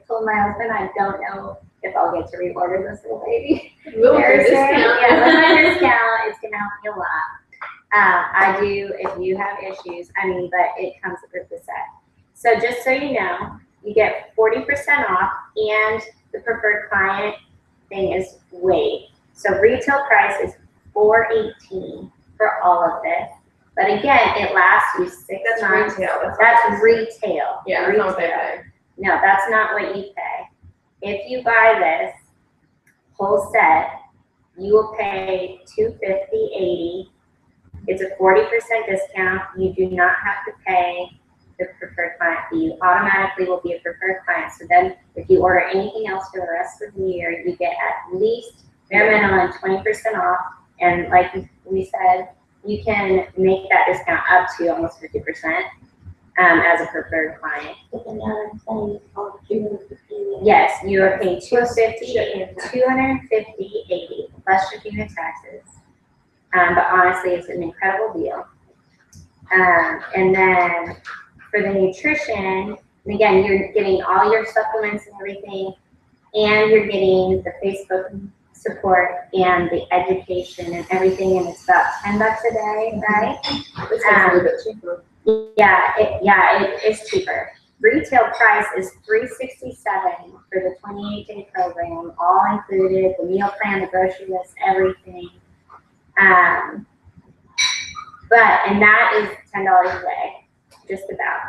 told my husband I don't know if I'll get to reorder this little baby. We'll get a discount. Yeah, with my discount, it's gonna help me a lot. I do, if you have issues, but it comes with the set. So just so you know, you get 40% off, and the preferred client thing is waived. So retail price is $418 for all of this. But again, it lasts you 6 months. Retail. That's retail. Yeah, retail. that's not what they pay. No, that's not what you pay. If you buy this whole set, you will pay $250.80. It's a 40% discount. You do not have to pay the preferred client fee. You automatically will be a preferred client. So then if you order anything else for the rest of the year, you get at least bare minimum 20% off. And like we said, you can make that discount up to almost 50% as a preferred client. Yes, you are paying $250.80 plus shipping and taxes. But honestly, it's an incredible deal. And then for the nutrition, and again, you're getting all your supplements and everything, and you're getting the Facebook support and the education and everything, and it's about $10 a day, right? It's a little bit cheaper. Yeah, it is cheaper. Retail price is $367 for the 28-day program, all included, the meal plan, the grocery list, everything. And that is $10 a day, just about.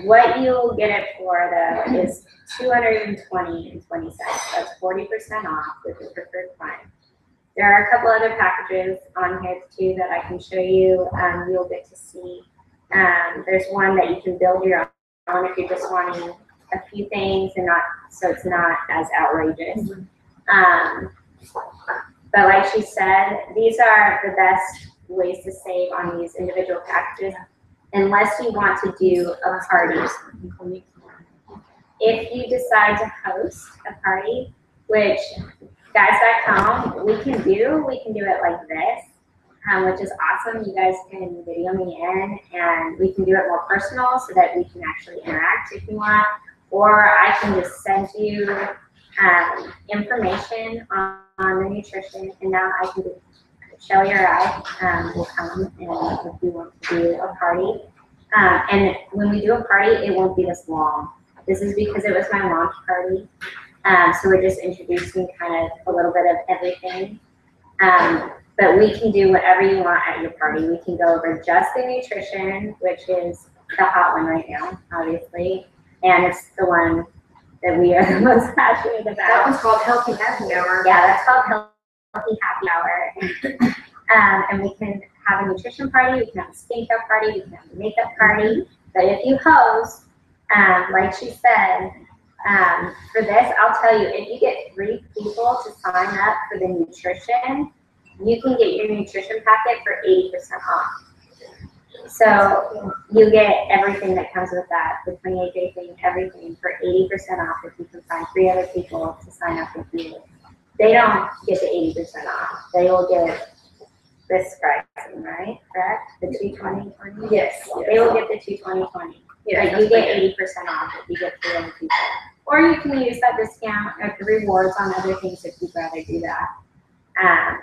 What you'll get it for though is $220.20. That's 40% off with the preferred client. There are a couple other packages on here too that I can show you. You'll get to see. There's one that you can build your own if you're just wanting a few things and not so it's not as outrageous. But like she said, these are the best ways to save on these individual packages, unless you want to do a party. If you decide to host a party, which guys back home, we can do it like this, which is awesome. You guys can video me in and we can do it more personal so that we can actually interact if you want, or I can just send you information on the nutrition, and now I can Shelly or I will come and if we want to do a party. And when we do a party, it won't be this long. This is because it was my launch party. So we're just introducing kind of a little bit of everything. But we can do whatever you want at your party. We can go over just the nutrition, which is the hot one right now, obviously. And it's the one that we are the most passionate about. That one's called Healthy Happy Hour. Yeah, that's called Healthy Happy Hour. And we can have a nutrition party, we can have a skincare party, we can have a makeup party. But if you host, like she said, For this, I'll tell you, if you get 3 people to sign up for the nutrition, you can get your nutrition packet for 80% off. So you get everything that comes with that, the 28-day thing, everything for 80% off if you can find 3 other people to sign up with you. They don't get the 80% off. They will get this pricing, right? Correct? The 220-20? Yes. They will get the 220-20. Yeah, But you get 80% off if you get 3 other people. Or you can use that discount or the rewards on other things if you'd rather do that.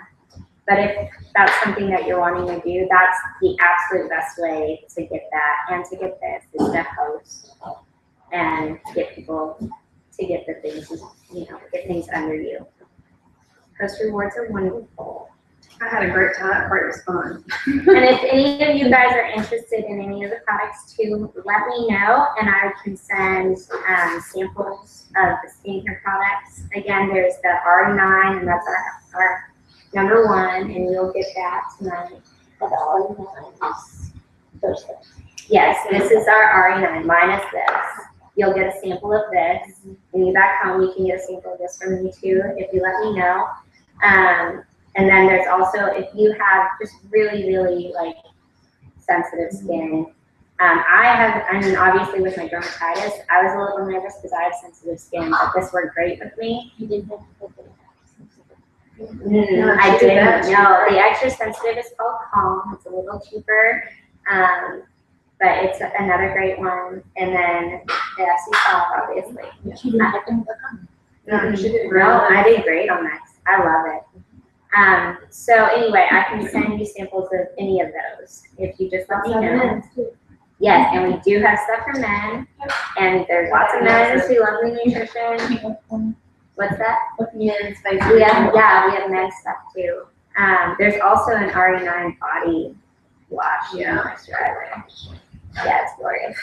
But if that's something that you're wanting to do, that's the absolute best way to get that and to get this is to host and get people to get the things, get things under you. Host rewards are wonderful. I had a great time. It was fun. And if any of you guys are interested in any of the products too, let me know and I can send samples of the skincare products. Again, there's the RE9 and that's our number 1 and you'll get that tonight. But the RE9 is those things. Yes, this is our RE9 minus this. You'll get a sample of this. When you back home, you can get a sample of this from me too if you let me know. And then there's also, if you have just really, really like sensitive skin, obviously with my dermatitis, I was a little nervous because I have sensitive skin, but this worked great with me. You didn't have to put it I didn't. No, the extra sensitive is called Calm. It's a little cheaper, but it's another great one. And then the FC Soft, obviously. You didn't have to put it No, I did great on this. I love it. So anyway, I can send you samples of any of those if you just let me know. Yes, and we do have stuff for men, and there's lots of men who love the nutrition. What's that? Men's face. We have men's stuff too. There's also an RE9 body wash. Yeah. Moisturizer. Yeah, it's glorious.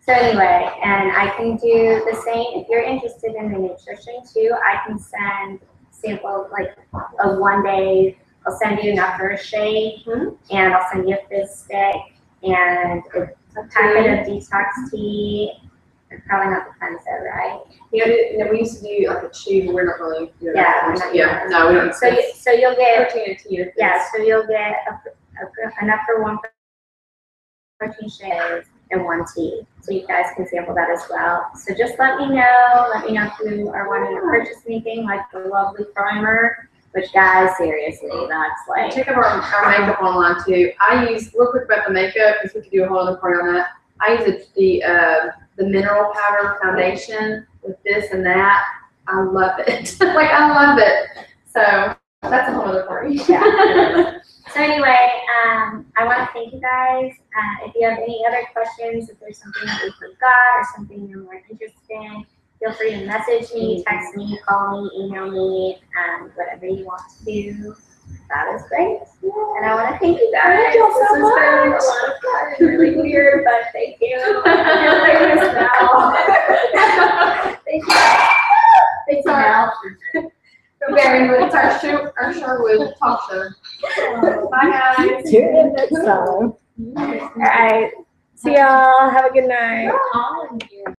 So anyway, and I can do the same if you're interested in the nutrition too. I can send samples like of 1 day. I'll send you enough for a shake, and I'll send you a fizz stick and a packet of detox tea. Probably not the Cleanser, right? Yeah, we used to do like a chew. We're not really good Yeah, at that. No, we don't. So you'll get protein and tea. so you'll get enough for 1 protein shake and 1 tea. So you guys can sample that as well. So just let me know. Let me know if you are wanting to purchase anything like the lovely primer. Which guys, seriously, that's like. Check out our makeup online too. I use real quick about the makeup because we could do a whole other part on that. I use the mineral powder foundation with this and that. I love it. Like I love it. So that's a whole other part. Yeah. So anyway, I want to thank you guys. If you have any other questions, if there's something that we forgot or something you're more interested in, feel free to message me, text me, call me, email me, whatever you want to do. That is great. And I want to thank you guys. Thank you so This has been a lot of fun. Really weird, but thank you. I feel famous now. Thank you. Thank you, Mel. It's our Sherwood talk show. Bye guys. Tune in next time. All right. See y'all. Have a good night. all in here.